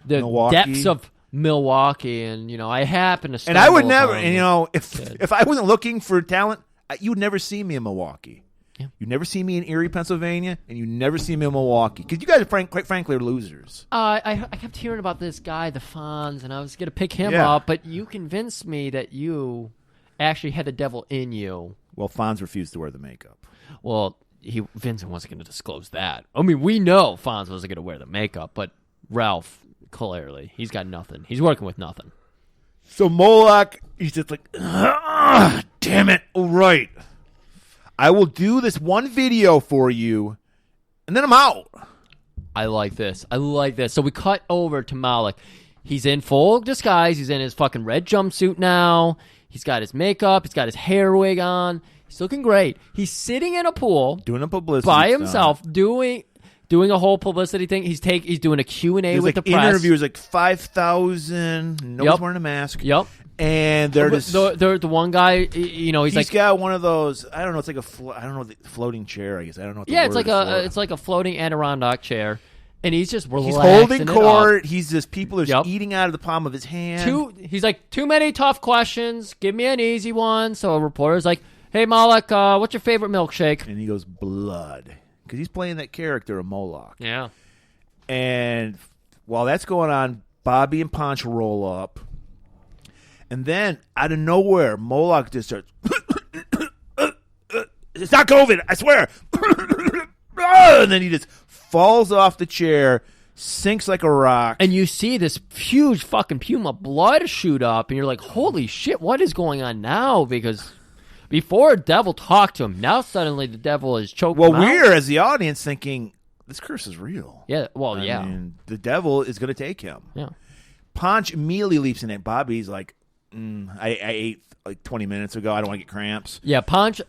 Milwaukee. depths of Milwaukee, and I happened to stumble and I would never, upon if I wasn't looking for talent, you would never see me in Milwaukee. Yeah. You never see me in Erie, Pennsylvania, and you never see me in Milwaukee because you guys are quite frankly are losers. I kept hearing about this guy, the Fonz, and I was going to pick him up, but you convinced me that you actually had the devil in you. Well, Fonz refused to wear the makeup. Well, Vincent wasn't going to disclose that. I mean, we know Fonz wasn't going to wear the makeup, but Ralph, clearly, he's got nothing. He's working with nothing. So Moloch, he's just like, damn it, all right. I will do this one video for you, and then I'm out. I like this. So we cut over to Moloch. He's in full disguise. He's in his fucking red jumpsuit now. He's got his makeup. He's got his hair wig on. He's looking great. He's sitting in a pool. Doing a publicity by himself, doing a whole publicity thing. He's doing a Q&A with the press. Interviews, like 5,000. Nobody's wearing a mask. Yep. And they're just the one guy, he's got one of those. I don't know. It's like the floating chair. I guess I don't know. What it's like a floating Adirondack chair, and he's just relaxing. He's holding court. He's just people are just eating out of the palm of his hand. He's like, too many tough questions. Give me an easy one. So a reporter's like, hey Moloch, what's your favorite milkshake? And he goes, blood, because he's playing that character of Moloch. Yeah. And while that's going on, Bobby and Ponch roll up. And then, out of nowhere, Moloch just starts, it's not COVID, I swear. And then he just falls off the chair, sinks like a rock. And you see this huge fucking pume of blood shoot up, and you're like, holy shit, what is going on now? Because before Devil talked to him, now suddenly the devil is choking him out. We're, as the audience, thinking, this curse is real. Yeah, well, I yeah. mean, the devil is going to take him. Yeah. Ponch immediately leaps in it. Bobby's like, I ate like 20 minutes ago. I don't want to get cramps. Yeah, Ponch.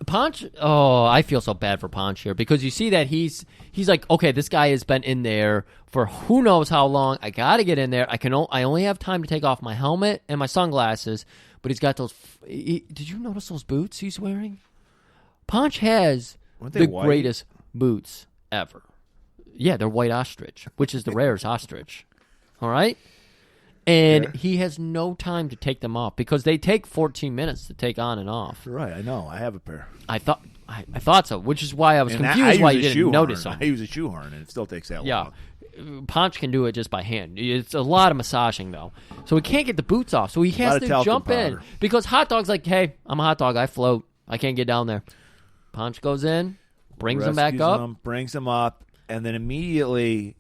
Oh, I feel so bad for Ponch here because you see that he's like, okay, this guy has been in there for who knows how long. I got to get in there. I only have time to take off my helmet and my sunglasses, but he's got those. Did you notice those boots he's wearing? Ponch has the greatest boots ever. Yeah, they're white ostrich, which is the rarest ostrich. All right? And he has no time to take them off because they take 14 minutes to take on and off. Right, I know. I have a pair. I thought so, which is why I was confused why you didn't notice them. I use a shoehorn, and it still takes that long. Yeah, Ponch can do it just by hand. It's a lot of massaging, though. So he can't get the boots off, so he has to jump in. Because Hot Dog's like, hey, I'm a hot dog. I float. I can't get down there. Ponch goes in, brings him back up. Brings him up, and then immediately...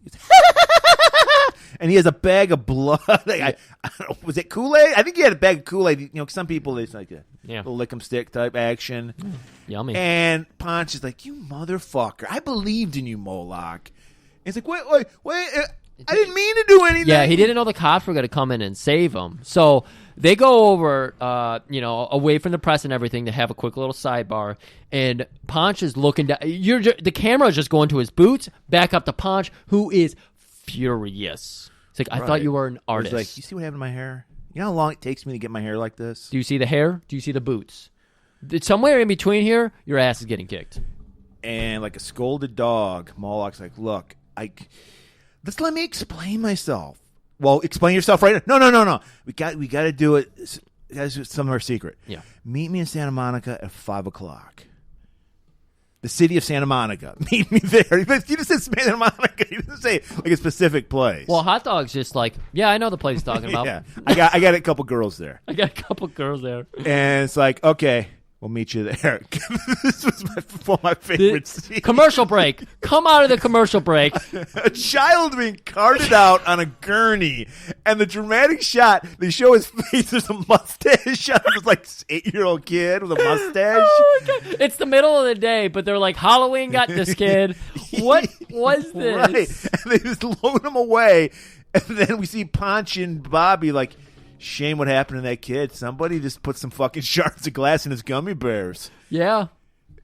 And he has a bag of blood. I don't know, was it Kool-Aid? I think he had a bag of Kool-Aid. You know, some people, it's like a little lick 'em stick type action. Yummy. And Ponch is like, you motherfucker. I believed in you, Moloch. And he's like, wait. I didn't mean to do anything. Yeah, he didn't know the cops were going to come in and save him. So they go over, away from the press and everything to have a quick little sidebar. And Ponch is looking down. The camera is just going to his boots, back up to Ponch, who is furious. It's like, I thought you were an artist. He's like, you see what happened to my hair? You know how long it takes me to get my hair like this? Do you see the hair? Do you see the boots? Somewhere in between here, your ass is getting kicked. And like a scolded dog, Moloch's like, look, just let me explain myself. Well, explain yourself right now. No. We got to do it. That's some of our secret. Yeah. Meet me in Santa Monica at 5:00. The city of Santa Monica. Meet me there. He just said Santa Monica. He didn't say like a specific place. Well, Hot Dog's just like, yeah, I know the place he's talking about. Yeah, I got a couple girls there. And it's like, okay, we'll meet you there. This was one of my favorite scenes. Commercial break. Come out of the commercial break. A child being carted out on a gurney, and the dramatic shot, they show his face. There's a mustache shot of this like 8-year-old kid with a mustache. Oh my God. It's the middle of the day, but they're like, Halloween got this kid. What was this? Right. And they just load him away, and then we see Ponch and Bobby like, shame what happened to that kid. Somebody just put some fucking shards of glass in his gummy bears. Yeah.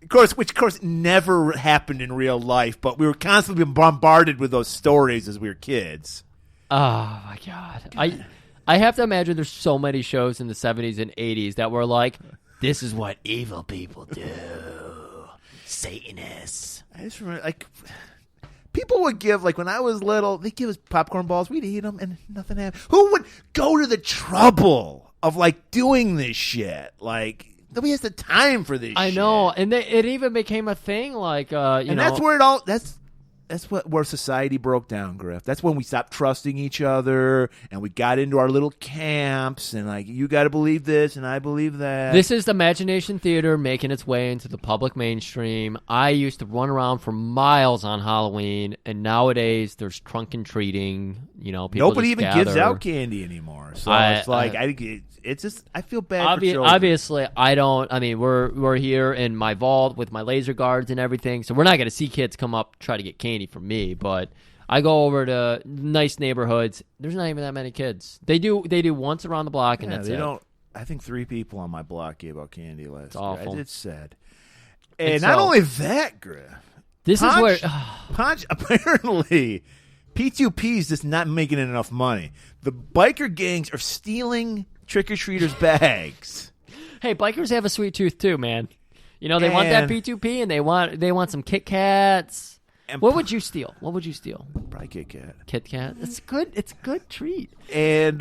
Which of course never happened in real life, but we were constantly bombarded with those stories as we were kids. Oh my God. I have to imagine there's so many shows in the 70s and 80s that were like, this is what evil people do. Satanists. I just remember, like, people would give, like, when I was little, they'd give us popcorn balls. We'd eat them, and nothing happened. Who would go to the trouble of, like, doing this shit? Like, nobody has the time for this shit. I know, and it even became a thing, like, that's where that's where society broke down, Griff. That's when we stopped trusting each other, and we got into our little camps, and like, you got to believe this, and I believe that. This is the imagination theater making its way into the public mainstream. I used to run around for miles on Halloween, and nowadays there's trunk and treating. You know, people nobody even gather. gives out candy anymore. So it's like it's just I feel bad. For children. Obviously, I don't. I mean, we're here in my vault with my laser guards and everything, so we're not going to see kids come up try to get candy from me. But I go over to nice neighborhoods. There's not even that many kids. They do once around the block, and that's it. I think 3 people on my block gave out candy last year. Awful. It's sad. And not only that, Griff. This is where Ponch apparently P2P is just not making enough money. The biker gangs are stealing trick-or-treaters' bags. Hey, bikers have a sweet tooth too, man. You know, they want that P2P, and they want some Kit Kats. What would you steal? Probably Kit Kat. Kit Kat. It's good. It's a good treat. And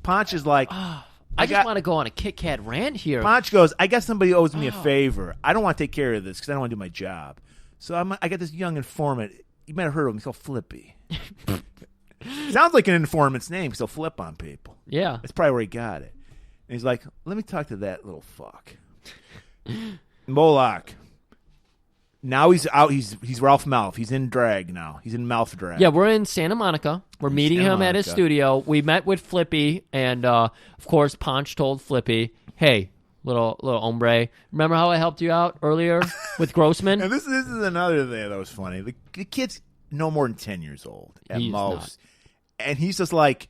Ponch is like, I just want to go on a Kit Kat rant here. Ponch goes, I got somebody who owes me a favor. I don't want to take care of this because I don't want to do my job. So I got this young informant. You might have heard of him. He's called Flippy. Sounds like an informant's name because he'll flip on people. Yeah. That's probably where he got it. he's like, let me talk to that little fuck. Moloch. Now he's out. He's Ralph Malph. He's in drag now. He's in mouth drag. Yeah, we're in Santa Monica. We're meeting him at his studio. We met with Flippy, and of course, Ponch told Flippy, "Hey, little hombre, remember how I helped you out earlier with Grossman?" And this is another thing that was funny. The kid's no more than 10 years old at most, and he's just like,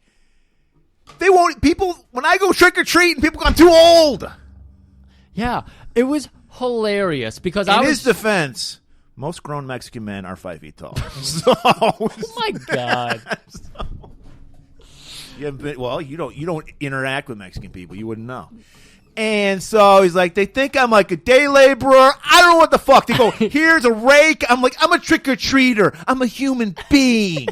they won't. People, when I go trick or treating, people go, I'm too old. Yeah, it was hilarious because in his defense, most grown Mexican men are 5 feet tall. Oh my God. You don't interact with Mexican people. You wouldn't know. And so he's like, they think I'm like a day laborer. I don't know what the fuck. They go, here's a rake. I'm like, I'm a trick-or-treater. I'm a human being.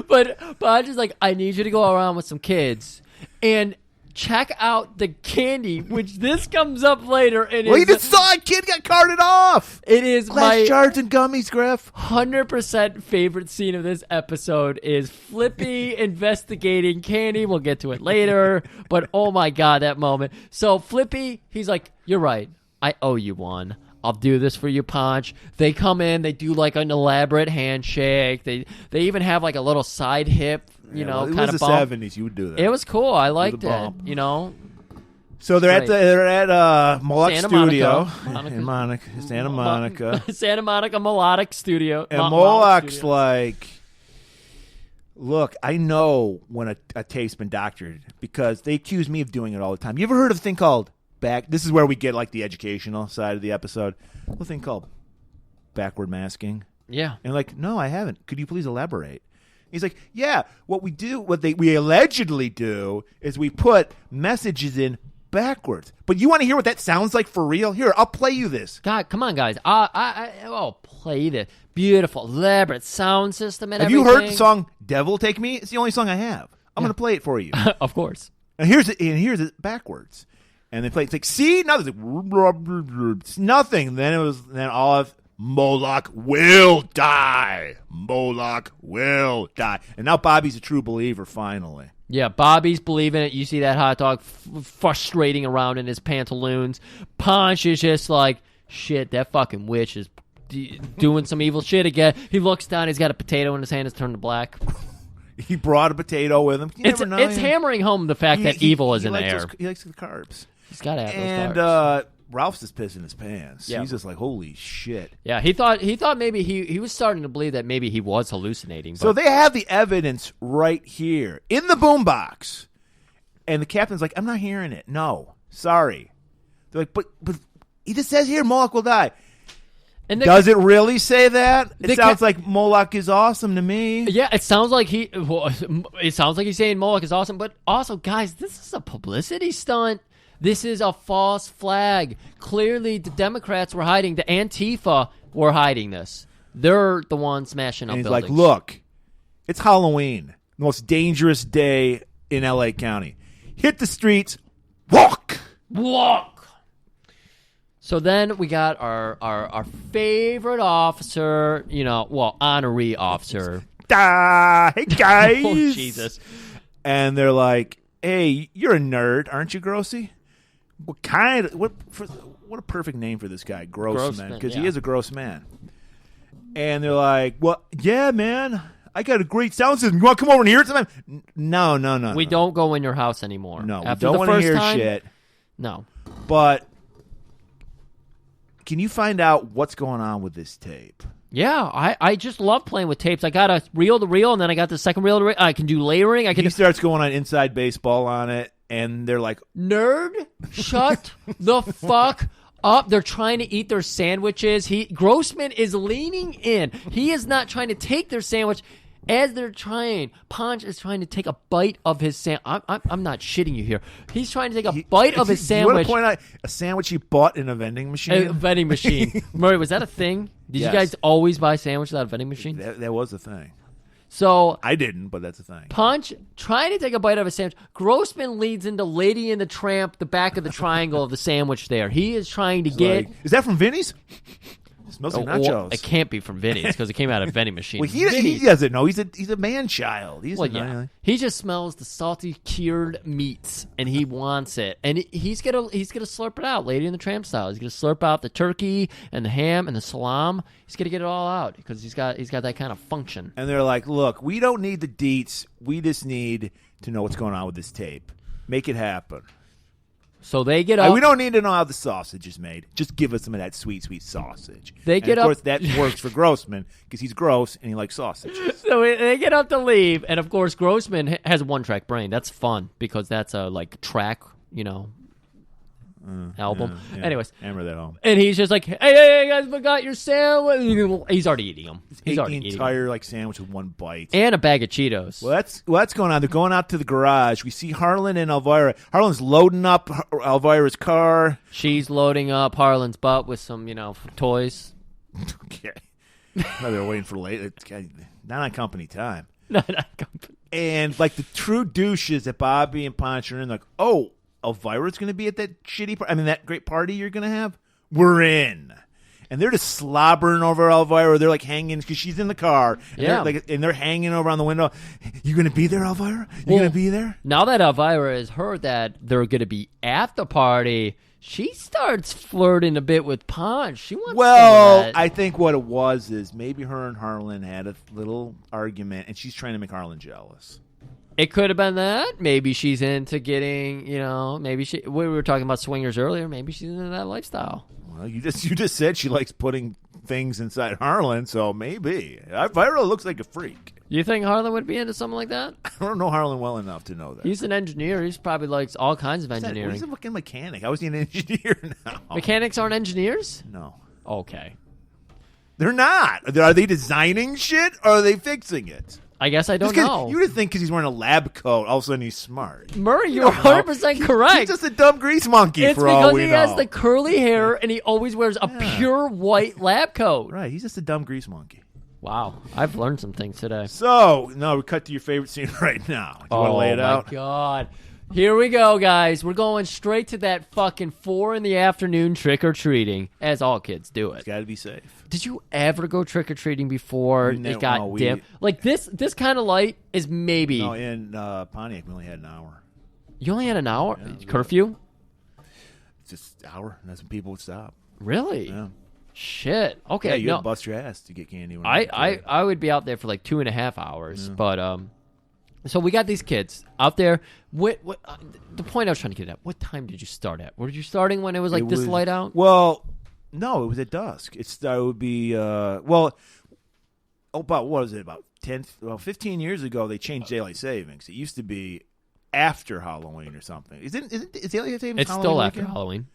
But I just like, I need you to go around with some kids and check out the candy, which this comes up later. And well, you just saw a kid got carted off. It is glass shards and gummies, Griff. 100% favorite scene of this episode is Flippy investigating candy. We'll get to it later, but oh my God, that moment. So Flippy, he's like, you're right. I owe you one. I'll do this for you, Ponch. They come in, they do like an elaborate handshake. They even have like a little side hip, kind of bump. It was the 70s. You would do that. It was cool. I liked it. So they're at Moloch Santa Studio Monica. in Santa Monica. Santa Monica Moloch Studio. And Moloch's like, look, I know when a tape's been doctored because they accuse me of doing it all the time. You ever heard of a thing called this is where we get like the educational side of the episode. A little thing called backward masking. Yeah. And like, no, I haven't. Could you please elaborate? He's like, yeah, we allegedly do is we put messages in backwards. But you want to hear what that sounds like for real? Here, I'll play you this. God, come on, guys. I'll play this. Beautiful, elaborate sound system and everything. Have you heard the song Devil Take Me? It's the only song I have. I'm going to play it for you. Of course. And here's it backwards. And they play. It's like, see, nothing. It's nothing. Then all of Moloch will die. Moloch will die. And now Bobby's a true believer. Finally. Yeah, Bobby's believing it. You see that hot dog frustrating around in his pantaloons. Ponch is just like, shit. That fucking witch is doing some evil shit again. He looks down. He's got a potato in his hand. It's turned to black. He brought a potato with him. It's hammering home the fact that evil is in the air. He likes the carbs. He's got to have those carbs. And Ralph's just pissing his pants. Yeah. He's just like, holy shit. Yeah, he thought maybe he was starting to believe that maybe he was hallucinating. But so they have the evidence right here in the boombox. And the captain's like, I'm not hearing it. No, sorry. They're like, but he just says here Moloch will die. And does it really say that? It sounds like Moloch is awesome to me. Yeah, it sounds like he's saying Moloch is awesome, but also, guys, this is a publicity stunt. This is a false flag. Clearly, the Democrats were hiding. The Antifa were hiding this. They're the ones smashing up and he's buildings. like, look, it's Halloween, the most dangerous day in L.A. County. Hit the streets, walk. So then we got our favorite officer, honoree officer. Hey, guys. Oh, Jesus. And they're like, hey, you're a nerd, aren't you, Grossy? What a perfect name for this guy, Grossman, because he is a gross man. And they're like, well, yeah, man, I got a great sound system. You want to come over and hear it sometime? No. We don't go in your house anymore. No, After we don't want to hear time, shit. No. But can you find out what's going on with this tape? Yeah, I just love playing with tapes. I got a reel-to-reel, and then I got the second reel-to-reel. I can do layering. He starts going on Inside Baseball on it, and they're like, nerd, shut the fuck up. They're trying to eat their sandwiches. Grossman is leaning in. He is not trying to take their sandwich. As they're trying, Ponch is trying to take a bite of his sandwich. I'm not shitting you here. He's trying to take a bite of his sandwich. You want to point out a sandwich he bought in a vending machine? A vending machine. Murray, was that a thing? Did you guys always buy sandwiches at a vending machine? That was a thing. So I didn't, but that's a thing. Ponch trying to take a bite of a sandwich. Grossman leads into Lady and the Tramp, the back of the triangle of the sandwich there. He is trying to get... Is that from Vinny's? Smells like Well, nachos. it can't be from Vinny's because it came out of vending machine. Well, he doesn't know. He's a man child. He just smells the salty cured meats and he wants it, and he's gonna slurp it out, Lady in the Tramp style. He's gonna slurp out the turkey and the ham and the salam. He's gonna get it all out because he's got that kind of function. And they're like, look, we don't need the deets. We just need to know what's going on with this tape. Make it happen. So they get up. We don't need to know how the sausage is made. Just give us some of that sweet, sweet sausage. They and get of course, up. that works for Grossman because he's gross and he likes sausages. So they get up to leave, and of course Grossman has a one-track brain. That's fun because that's a track, album. Yeah. Anyways, Hammer that home. and he's just like, hey, guys, forgot your sandwich. He's already eating them. He's already the eating entire sandwich with one bite. and a bag of Cheetos. Well, that's going on. They're going out to the garage. We see Harlan and Elvira. Harlan's loading up Elvira's car. She's loading up Harlan's butt with some, toys. Okay. No, they're waiting for late. It's not on company time. And like the true douches that Bobby and Ponch are in, like, oh, Elvira's going to be at that that great party you're going to have? We're in. And they're just slobbering over Elvira. They're like hanging because she's in the car. And they're hanging over on the window. You going to be there, Elvira? You going to be there? Now that Elvira has heard that they're going to be at the party, she starts flirting a bit with Ponch. She wants some of that. I think what it was is maybe her and Harlan had a little argument, and she's trying to make Harlan jealous. It could have been that. Maybe she's into getting, maybe we were talking about swingers earlier. Maybe she's into that lifestyle. Well, you just said she likes putting things inside Harlan, so maybe. Elvira looks like a freak. You think Harlan would be into something like that? I don't know Harlan well enough to know that. He's an engineer. He's probably likes all kinds of engineering. He's a fucking mechanic. How is he an engineer now? Mechanics aren't engineers? No. Okay. They're not. Are they designing shit, or are they fixing it? I guess I don't know. You would think because he's wearing a lab coat, all of a sudden he's smart. Murray, you're 100% correct. He's just a dumb grease monkey it's for all we know. It's because he has the curly hair and he always wears a pure white lab coat. Right, he's just a dumb grease monkey. Wow, I've learned some things today. So, we cut to your favorite scene right now. Do you want to lay it out? Oh, my God. Here we go, guys. We're going straight to that fucking 4 p.m. trick-or-treating, as all kids do it. It's got to be safe. Did you ever go trick-or-treating before it got dim? Like, this kind of light is maybe... No, in Pontiac, we only had an hour. You only had an hour? Yeah, curfew? Just an hour, and that's when people would stop. Really? Yeah. Shit. Okay. Yeah, you had to bust your ass to get candy. I would be out there for like 2.5 hours, but so we got these kids out there. What the point I was trying to get at? What time did you start at? Were you starting when it was like this light out? Well, no, it was at dusk. It would be about what was it? About 15 years ago they changed daylight savings. It used to be after Halloween or something. Is daylight savings? It's still after Halloween.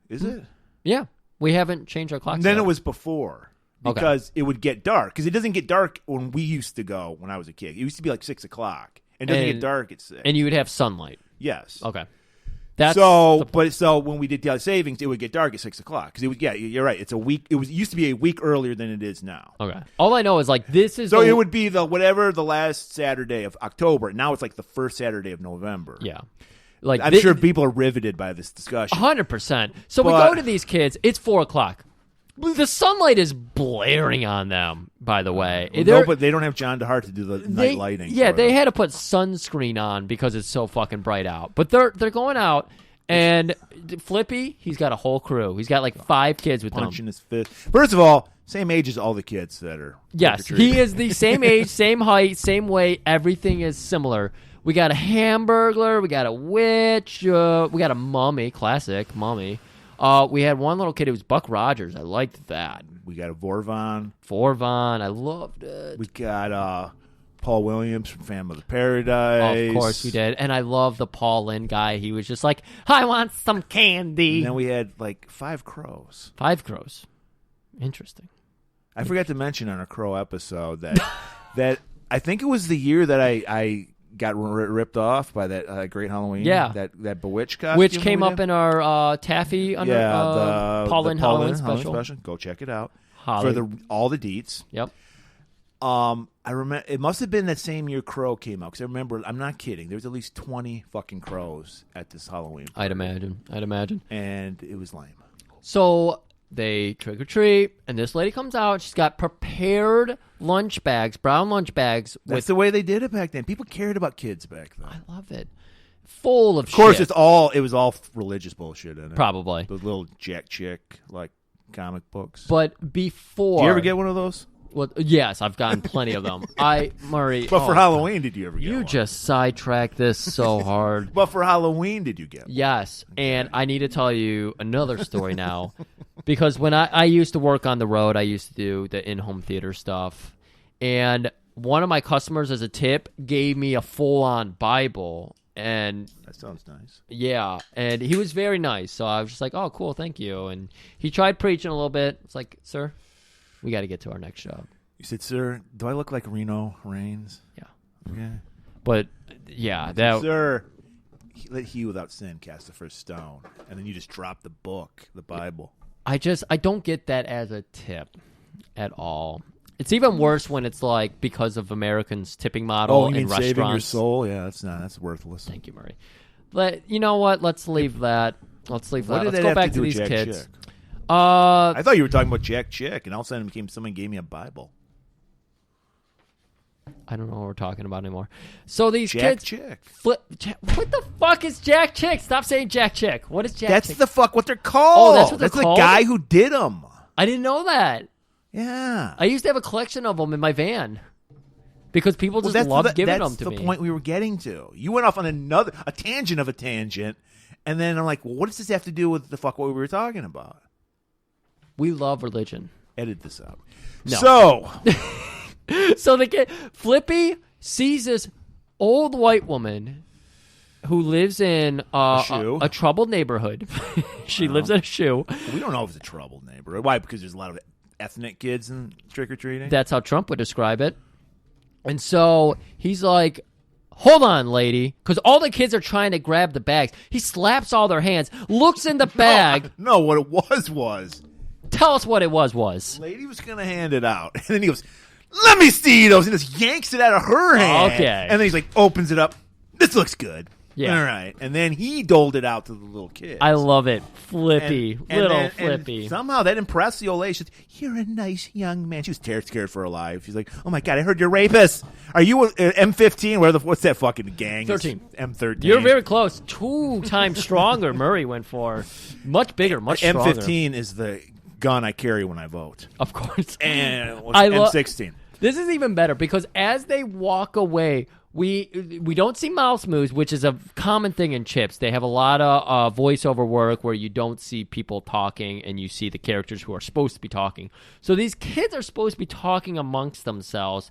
Is it? Yeah, we haven't changed our clocks. Then yet. it was before because it would get dark. Because it doesn't get dark when we used to go when I was a kid. It used to be like 6 o'clock. It doesn't get dark at 6. And you would have sunlight. Yes. Okay. So when we did daylight savings, it would get dark at 6 o'clock because it was. Yeah, you're right. It's a week. It used to be a week earlier than it is now. Okay. All I know is like this is. So it would be the last Saturday of October. Now it's like the first Saturday of November. Yeah. Like I'm sure people are riveted by this discussion. 100%. So we go to these kids. It's 4 o'clock. The sunlight is blaring on them, by the way. No, but they don't have John DeHart to do the night lighting. Yeah, they had to put sunscreen on because it's so fucking bright out. But they're going out, and Flippy, he's got a whole crew. He's got like 5 kids with him. Punching his fist. First of all, same age as all the kids that are. Yes, he is the same age, same height, same weight. Everything is similar. We got a Hamburglar. We got a witch. We got a mummy, classic mummy. We had one little kid who was Buck Rogers. I liked that. We got a Vorvon. I loved it. We got Paul Williams from Phantom of the Paradise. Of course we did. And I love the Paul Lynde guy. He was just like, I want some candy. And then we had like 5 crows. 5 crows. Interesting. I forgot to mention on our crow episode that I think it was the year that I got ripped off by that Great Halloween. Yeah. That Bewitched costume. Which came up in our Taffy under the Paul Lynde Halloween special. Go check it out. Holly. For all the deets. Yep. I remember it must have been that same year Crow came out because I remember. I'm not kidding. There was at least 20 fucking crows at this Halloween party. I'd imagine, and it was lame. So They trick or treat, and this lady comes out. She's got prepared lunch bags, brown lunch bags. That's the way they did it back then. People cared about kids back then. I love it. Full of shit. Of course, it was all religious bullshit in it. Probably. The little Jack Chick, like, comic books. But before... Did you ever get one of those? Well, yes, I've gotten plenty of them. Murray... But for Halloween, did you ever get one? You just sidetracked this so hard. But for Halloween, did you get one? Yes, and I need to tell you another story now. Because when I used to work on the road, I used to do the in-home theater stuff. And one of my customers, as a tip, gave me a full-on Bible. And that sounds nice. Yeah, and he was very nice. So I was just like, oh, cool, thank you. And he tried preaching a little bit. It's like, sir, we got to get to our next job. You said, sir, do I look like Reno Reigns? Yeah. Okay. But, yeah, that... Sir, let he without sin cast the first stone. And then you just drop the book, the Bible. I don't get that as a tip at all. It's even worse when it's like because of Americans' tipping model in restaurants. Saving your soul? Yeah, that's worthless. Thank you, Murray. But you know what? Let's leave that. Let's go back to these kids. I thought you were talking about Jack Chick, and all of a sudden someone gave me a Bible. I don't know what we're talking about anymore. So these Jack kids... Chick. What the fuck is Jack Chick? Stop saying Jack Chick. What is Jack Chick? That's what they're called. Oh, that's what they're called? The guy who did them. I didn't know that. Yeah. I used to have a collection of them in my van. Because people just loved giving them to me. That's the point we were getting to. You went off on a tangent of a tangent, and then I'm like, well, what does this have to do with what we were talking about? We love religion. Edit this out. No. So... So the kid, Flippy sees this old white woman who lives in a troubled neighborhood. She lives in a shoe. We don't know if it's a troubled neighborhood. Why? Because there's a lot of ethnic kids in trick-or-treating? That's how Trump would describe it. And so he's like, hold on, lady, because all the kids are trying to grab the bags. He slaps all their hands, looks in the bag. No, what it was. Tell us what it was. The lady was going to hand it out. And then he goes... Let me see those. He just yanks it out of her hand. Okay. And then he's like, opens it up. This looks good. Yeah. All right. And then he doled it out to the little kids. I love it. Flippy. Flippy. And somehow that impressed the old lady. She said, you're a nice young man. She was scared for her life. She's like, oh my God, I heard you're a rapist. Are you M15? What's that fucking gang? 13. M13. You're very close. 2 times stronger Murray went for. Much bigger, much stronger. M15 is the gun I carry when I vote. Of course. And M16. This is even better because as they walk away, we don't see mouse moves, which is a common thing in Chips. They have a lot of voiceover work where you don't see people talking and you see the characters who are supposed to be talking. So these kids are supposed to be talking amongst themselves.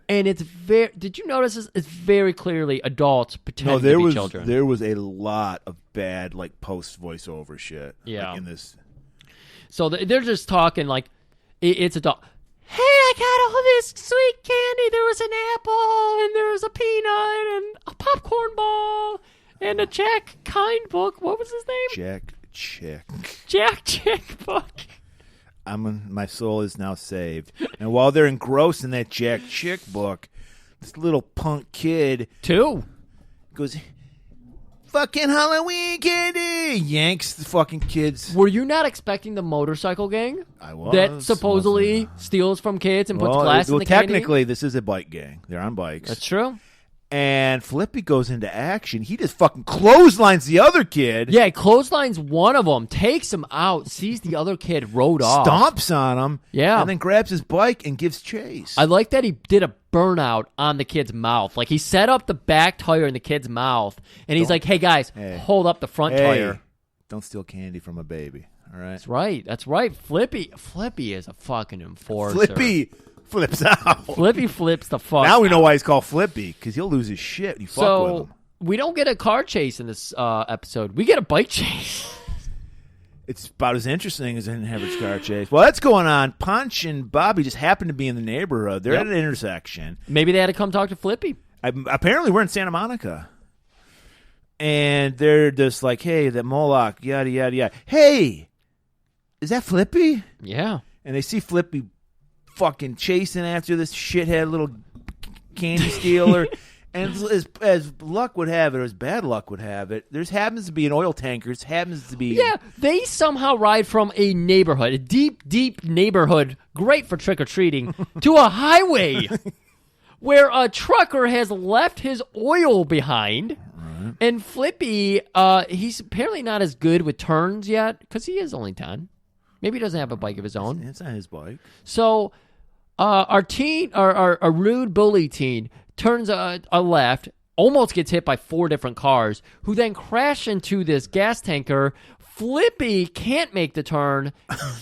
And it's very... Did you notice this? It's very clearly adults pretending to be children. There was a lot of bad, post voiceover shit. Yeah. In this. So they're just talking like it's adult. Hey, I got all this sweet candy. There was an apple, and there was a peanut, and a popcorn ball, and a Jack Kind book. What was his name? Jack Chick. Jack Chick book. My soul is now saved. And while they're engrossed in that Jack Chick book, this little punk kid... 2. Goes... Fucking Halloween candy! Yanks the fucking kids. Were you not expecting the motorcycle gang? I was. That supposedly steals from kids and puts glass in the candy? Technically, this is a bike gang. They're on bikes. That's true. And Flippy goes into action. He just fucking clotheslines the other kid. Yeah, he clotheslines one of them, takes him out, sees the other kid rode off. Stomps on him. Yeah. And then grabs his bike and gives chase. I like that he did a burnout on the kid's mouth. Like, he set up the back tire in the kid's mouth, and he's like, hey, guys, hold up the front tire. Don't steal candy from a baby, all right? That's right. Flippy is a fucking enforcer. Flippy flips out. Flippy flips the fuck Now we know out. why he's called Flippy, because he'll lose his shit when you fuck with him. We don't get a car chase in this episode. We get a bike chase. It's about as interesting as an average car chase. Well, that's going on. Ponch and Bobby just happen to be in the neighborhood. They're at an intersection. Maybe they had to come talk to Flippy. Apparently, we're in Santa Monica. And they're just like, hey, that Moloch, yada, yada, yada. Hey, is that Flippy? Yeah. And they see Flippy fucking chasing after this shithead little candy stealer. And as luck would have it, or as bad luck would have it, there happens to be an oil tanker. Happens to be they somehow ride from a neighborhood, a deep neighborhood, great for trick or treating, to a highway where a trucker has left his oil behind. Right. And Flippy, he's apparently not as good with turns yet because he is only 10. Maybe he doesn't have a bike of his own. It's not his bike. So our rude bully teen turns a left, almost gets hit by 4 different cars, who then crash into this gas tanker. Flippy can't make the turn,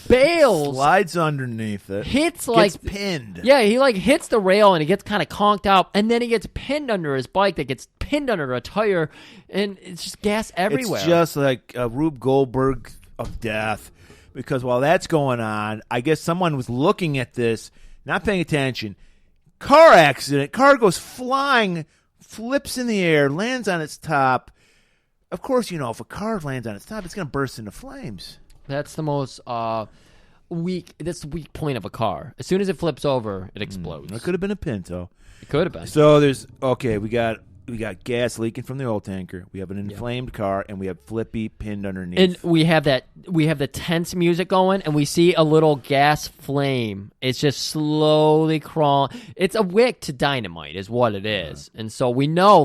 bails, slides underneath it, gets pinned. Yeah, he hits the rail and he gets kind of conked out, and then he gets pinned under his bike that gets pinned under a tire, and it's just gas everywhere. It's just like a Rube Goldberg of death, because while that's going on, I guess someone was looking at this, not paying attention. Car accident. Car goes flying, flips in the air, lands on its top. Of course, if a car lands on its top, it's going to burst into flames. That's the most weak. That's the weak point of a car. As soon as it flips over, it explodes. It could have been a Pinto. It could have been. So we got gas leaking from the oil tanker. We have an inflamed car, and we have Flippy pinned underneath. And we have the tense music going, and we see a little gas flame. It's just slowly crawling. It's a wick to dynamite, is what it is. And so we know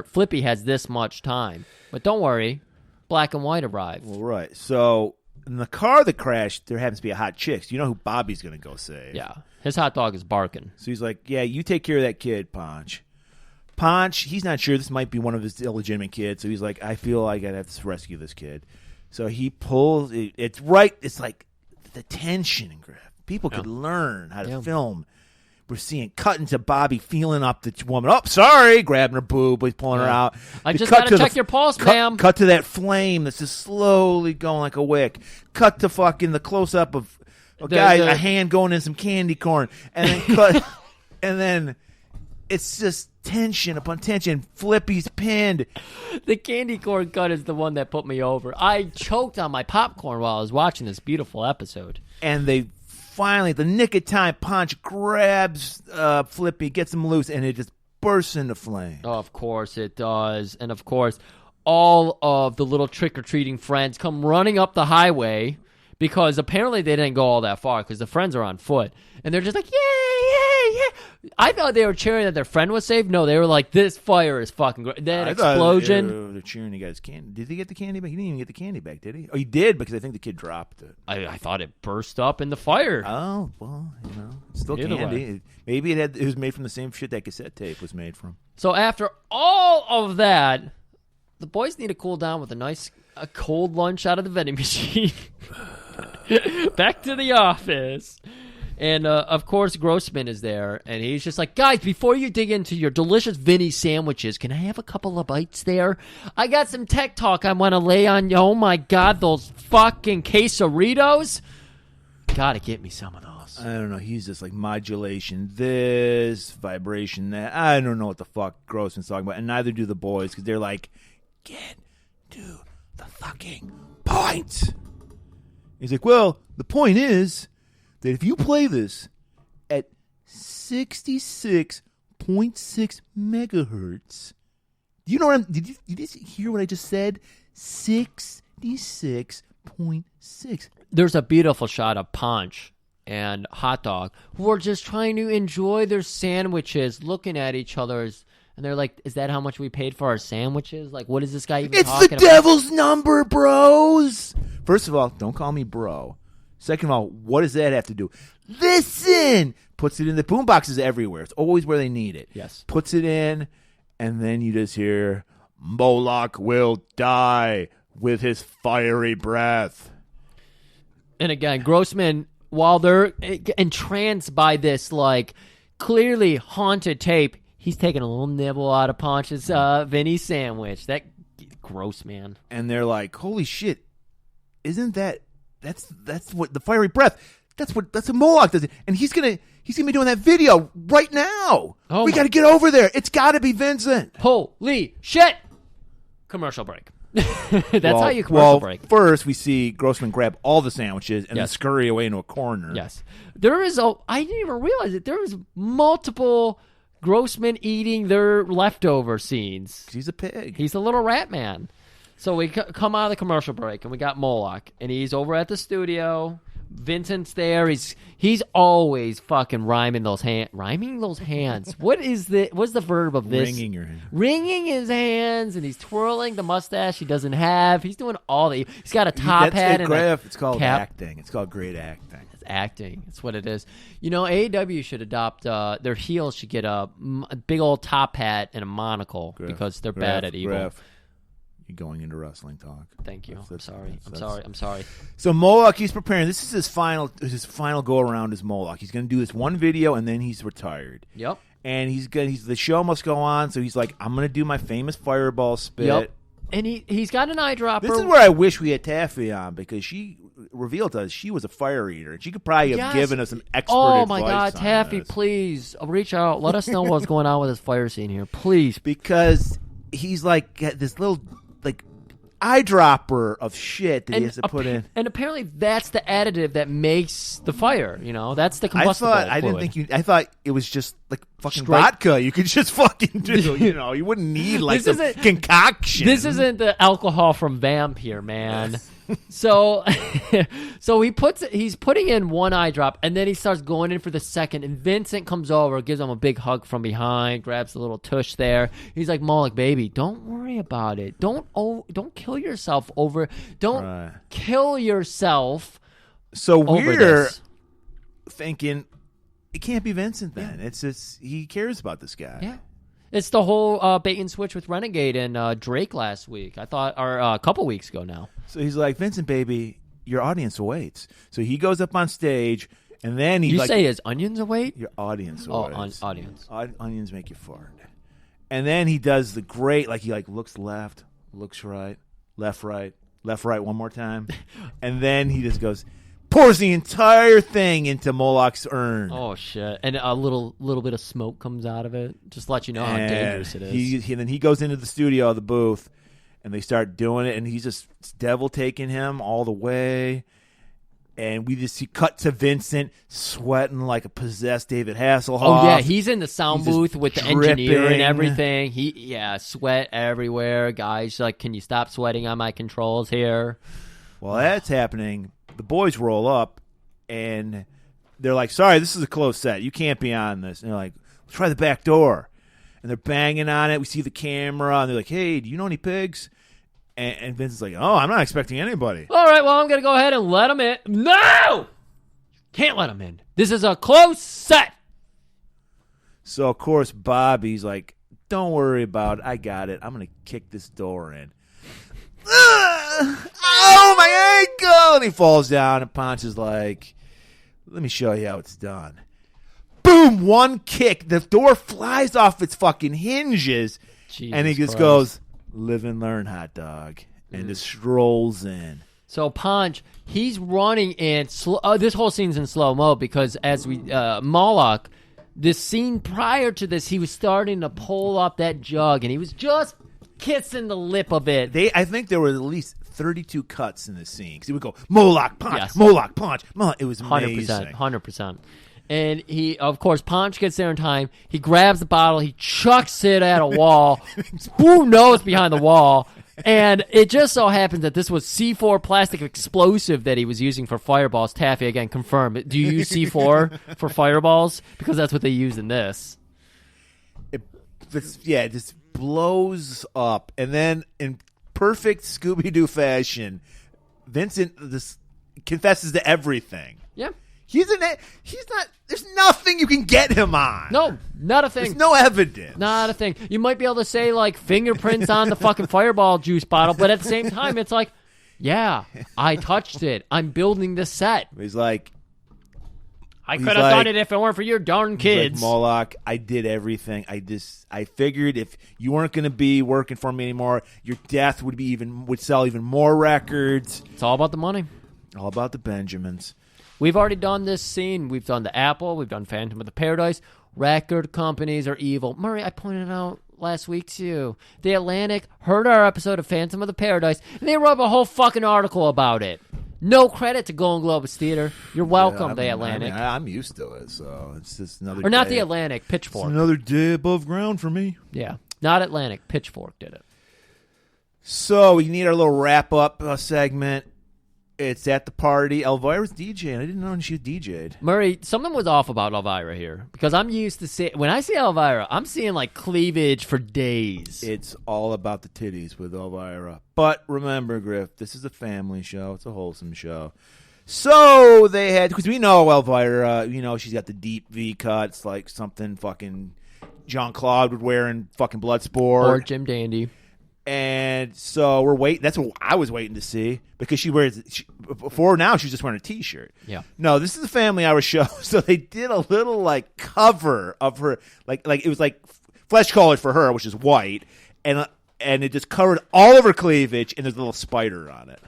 Flippy has this much time. But don't worry, Black and White arrived. Well, right. So in the car that crashed, there happens to be a hot chick. So you know who Bobby's going to go save. Yeah, his hot dog is barking. So he's like, "Yeah, you take care of that kid, Ponch." Ponch, he's not sure. This might be one of his illegitimate kids, so he's like, I feel like I have to rescue this kid. So he pulls. It's right. It's like the tension and grip. People could learn how to film. We're seeing cutting to Bobby feeling up the woman. Oh, sorry, grabbing her boob, he's pulling her out. I just got to check your pulse, ma'am. Cut to that flame that's just slowly going like a wick. Cut to fucking the close up of a hand going in some candy corn, and then cut, and then it's just tension upon tension. Flippy's pinned. The candy corn cut is the one that put me over. I choked on my popcorn while I was watching this beautiful episode. And they finally, at the nick of time, Ponch grabs Flippy, gets him loose, and it just bursts into flame. Oh, of course it does. And of course, all of the little trick-or-treating friends come running up the highway because apparently they didn't go all that far because the friends are on foot. And they're just like, yay, yay, yay. I thought they were cheering that their friend was saved. No, they were like, this fire is fucking great. That explosion. They're cheering he got his candy. Did he get the candy back? He didn't even get the candy back, did he? Oh, he did because I think the kid dropped it. I thought it burst up in the fire. Oh, well, it's still Either candy. way. Maybe it was made from the same shit that cassette tape was made from. So after all of that, the boys need to cool down with a cold lunch out of the vending machine. Back to the office. And, of course, Grossman is there, and he's just like, guys, before you dig into your delicious Vinny sandwiches, can I have a couple of bites there? I got some tech talk I want to lay on you. Oh, my God, those fucking quesaritos. Gotta get me some of those. I don't know. He's just like modulation this, vibration that. I don't know what the fuck Grossman's talking about, and neither do the boys, because they're like, get to the fucking point. He's like, well, the point is that if you play this at 66.6 megahertz, you know what did you hear what I just said? 66.6. There's a beautiful shot of Ponch and Hot Dog who are just trying to enjoy their sandwiches, looking at each other's. And they're like, is that how much we paid for our sandwiches? Like, what is this guy even talking about? It's the devil's number, bros! First of all, don't call me bro. Second of all, what does that have to do? Listen! Puts it in the boom boxes everywhere. It's always where they need it. Yes. Puts it in, and then you just hear, Moloch will die with his fiery breath. And again, Grossman, while they're entranced by this, like, clearly haunted tape, he's taking a little nibble out of Ponch's Vinny sandwich. That gross, man. And they're like, holy shit, isn't that's what the fiery breath, that's what Moloch does. And he's gonna be doing that video right now. We gotta get over there. It's gotta be Vincent. Holy shit. Commercial break. That's how you commercial break. First we see Grossman grab all the sandwiches and then scurry away into a corner. Yes. I didn't even realize it. There was multiple Grossman eating their leftover scenes. He's a pig. He's a little rat man. So we come out of the commercial break, and we got Moloch, and he's over at the studio. Vincent's there. He's always fucking rhyming those hands. Rhyming those hands. What's the verb of this? Wringing your hand. Wringing his hands, and he's twirling the mustache he doesn't have. He's doing all the. He's got a top hat and it's called cap. acting. It's called great acting. It's acting. It's what it is. You know, AEW should adopt. Their heels should get a big old top hat and a monocle because they're bad at evil. You're going into wrestling talk. Thank you. I'm sorry. So Moloch, he's preparing. This is his final go around as Moloch. He's going to do this one video and then he's retired. Yep. And the show must go on. So he's like, I'm going to do my famous fireball spit. Yep. And he's got an eyedropper. This is where I wish we had Taffy on because she revealed to us she was a fire eater and she could probably have given us some expert advice. Oh my God, Taffy, please reach out. Let us know what's going on with this fire scene here, please. Because he's like this little eyedropper of shit that he has to put in. And apparently that's the additive that makes the fire, that's the combustible fluid. I thought it was just like fucking vodka you could just fucking do, you wouldn't need like some concoction. This isn't the alcohol from Vamp here, man. So he's putting in one eye drop, and then he starts going in for the second, and Vincent comes over, gives him a big hug from behind, grabs the little tush there. He's like, Moloch, baby, don't worry about it. Don't kill yourself over. Don't kill yourself. So over we're this. Thinking it can't be Vincent then. It's just he cares about this guy. Yeah. It's the whole bait and switch with Renegade and Drake last week. I thought, or a couple weeks ago now. So he's like, Vincent, baby, your audience awaits. So he goes up on stage, and then he say his onions await? Your audience awaits. Audience. Onions make you fart. And then he does the great, he looks left, looks right, left, right one more time. And then he just goes, pours the entire thing into Moloch's urn. Oh, shit. And a little bit of smoke comes out of it. Just to let you know how dangerous it is. Then he goes into the studio, the booth, and they start doing it, and he's just devil taking him all the way. And we just cut to Vincent sweating like a possessed David Hasselhoff. Oh, yeah. He's in the sound booth with the engineer and everything. Sweat everywhere. Guys, like, can you stop sweating on my controls here? While that's happening, the boys roll up, and they're like, sorry, this is a closed set. You can't be on this. And they're like, let's try the back door. And they're banging on it. We see the camera, and they're like, hey, do you know any pigs? And Vince is like, oh, I'm not expecting anybody. All right, well, I'm going to go ahead and let him in. No! Can't let him in. This is a closed set. So, of course, Bobby's like, don't worry about it. I got it. I'm going to kick this door in. Oh, my ankle! And he falls down, and Ponch is like, let me show you how it's done. Boom! One kick. The door flies off its fucking hinges. And he just goes, live and learn, hot dog. And just strolls in. So Ponch, he's running in. This whole scene's in slow-mo because as Moloch, this scene prior to this, he was starting to pull up that jug, and he was just kissing the lip of it. I think there were at least 32 cuts in this scene. Because he would go, Moloch, Ponch, yes. Moloch, Ponch, Moloch. It was amazing. 100%. And he, of course, Ponch gets there in time. He grabs the bottle. He chucks it at a wall. Who knows behind the wall? And it just so happens that this was C4 plastic explosive that he was using for fireballs. Taffy, again, confirm. Do you use C4 for fireballs? Because that's what they use in this. It just blows up. And then in perfect Scooby-Doo fashion, Vincent confesses to everything. Yeah. He's not. There's nothing you can get him on. No, not a thing. There's no evidence. Not a thing. You might be able to say like fingerprints on the fucking fireball juice bottle, but at the same time, it's like, yeah, I touched it. I'm building this set. He's like, I could have done it if it weren't for your darn kids. Like, Moloch, I did everything. I figured if you weren't going to be working for me anymore, your death would sell even more records. It's all about the money. All about the Benjamins. We've already done this scene. We've done the Apple. We've done Phantom of the Paradise. Record companies are evil. Murray, I pointed out last week to you. The Atlantic heard our episode of Phantom of the Paradise, and they wrote a whole fucking article about it. No credit to Golan-Globus Theater. You're welcome, Yeah, the Atlantic. I'm used to it, so it's just another Or not day. the Atlantic, Pitchfork. It's another day above ground for me. Yeah, not Atlantic, Pitchfork did it. So we need our little wrap-up segment. It's at the party. Elvira's DJing. I didn't know she was DJ'd. Murray, something was off about Elvira here because I'm used to see when I see Elvira, I'm seeing like cleavage for days. It's all about the titties with Elvira. But remember, Griff, this is a family show. It's a wholesome show. So they had, because we know Elvira, she's got the deep V cuts, like something fucking Jean-Claude would wear in fucking Bloodsport. Or Jim Dandy. And so we're waiting. That's what I was waiting to see because before now she's just wearing a T-shirt. Yeah. No, this is a Family Hour show, so they did a little like cover of her, like it was like flesh colored for her, which is white, and it just covered all of her cleavage, and there's a little spider on it.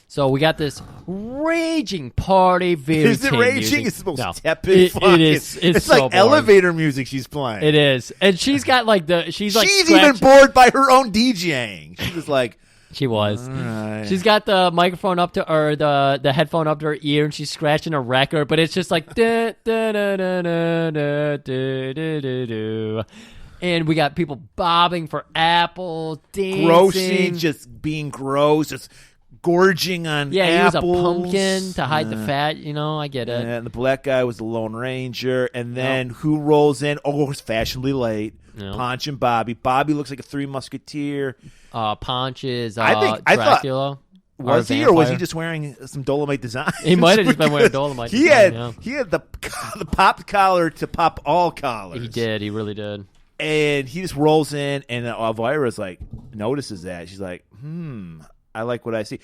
So we got this raging party video. Is it raging? Music. It's the most No. tepid fucking. It is. It's so like boring. elevator music she's playing. It is, and she's got like she's even bored by her own DJing. She was like. She was. Right. She's got the microphone up to or the headphone up to her ear, and she's scratching a record, but it's just like da, da, da, da, da, da, da, da, da, da. And we got people bobbing for apples, dancing. Grossy, just being gross, just gorging on apples. Yeah, he was a pumpkin to hide the fat. I get it. And the black guy was the Lone Ranger. And then who rolls in? Oh, it's fashionably late. Yep. Ponch and Bobby. Bobby looks like a Three Musketeer. Ponch is I Dracula. Was he, or was he just wearing some Dolomite design? He might have just been wearing Dolomite he design, had he had the pop collar to pop all collars. He did. He really did. And he just rolls in, and Elvira's like notices that. She's like, I like what I see.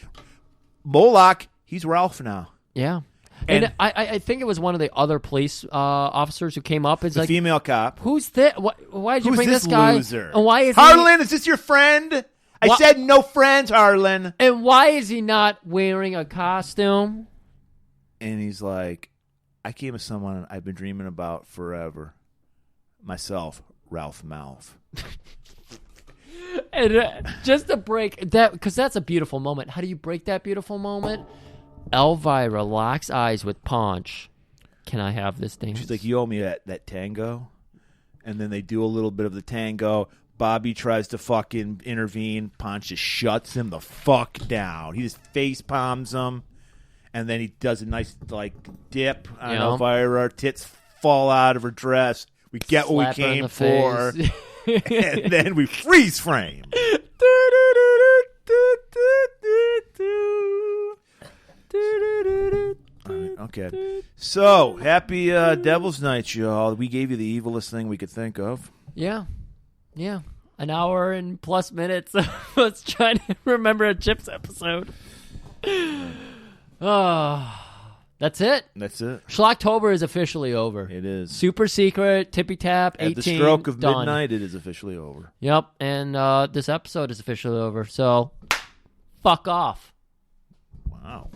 Moloch, he's Ralph now. Yeah. And I think it was one of the other police officers who came up. It's the like, female cop. Who's this? Why did you Who's bring this this guy? loser? And why is Harlan, is this your friend? I said no friends, Harlan. And why is he not wearing a costume? And he's like, I came as someone I've been dreaming about forever. Myself, Ralph Mouth. And just to break that, because that's a beautiful moment. How do you break that beautiful moment? Elvira locks eyes with Ponch. Can I have this dance? She's like, you owe me that tango. And then they do a little bit of the tango. Bobby tries to fucking intervene. Ponch just shuts him the fuck down. He just face palms him. And then he does a nice like dip on Elvira. Her tits fall out of her dress. We get Slap what we her in came the for. And then we freeze frame. Right, okay. So, happy Devil's Night, y'all. We gave you the evilest thing we could think of. Yeah. An hour and plus minutes. Let's try to remember a Chips episode. That's it. That's it. Schlocktober is officially over. It is. Super secret, Tippy-Tap, 18, At the stroke of done. midnight, it is officially over. Yep, and this episode is officially over. So, fuck off. Wow.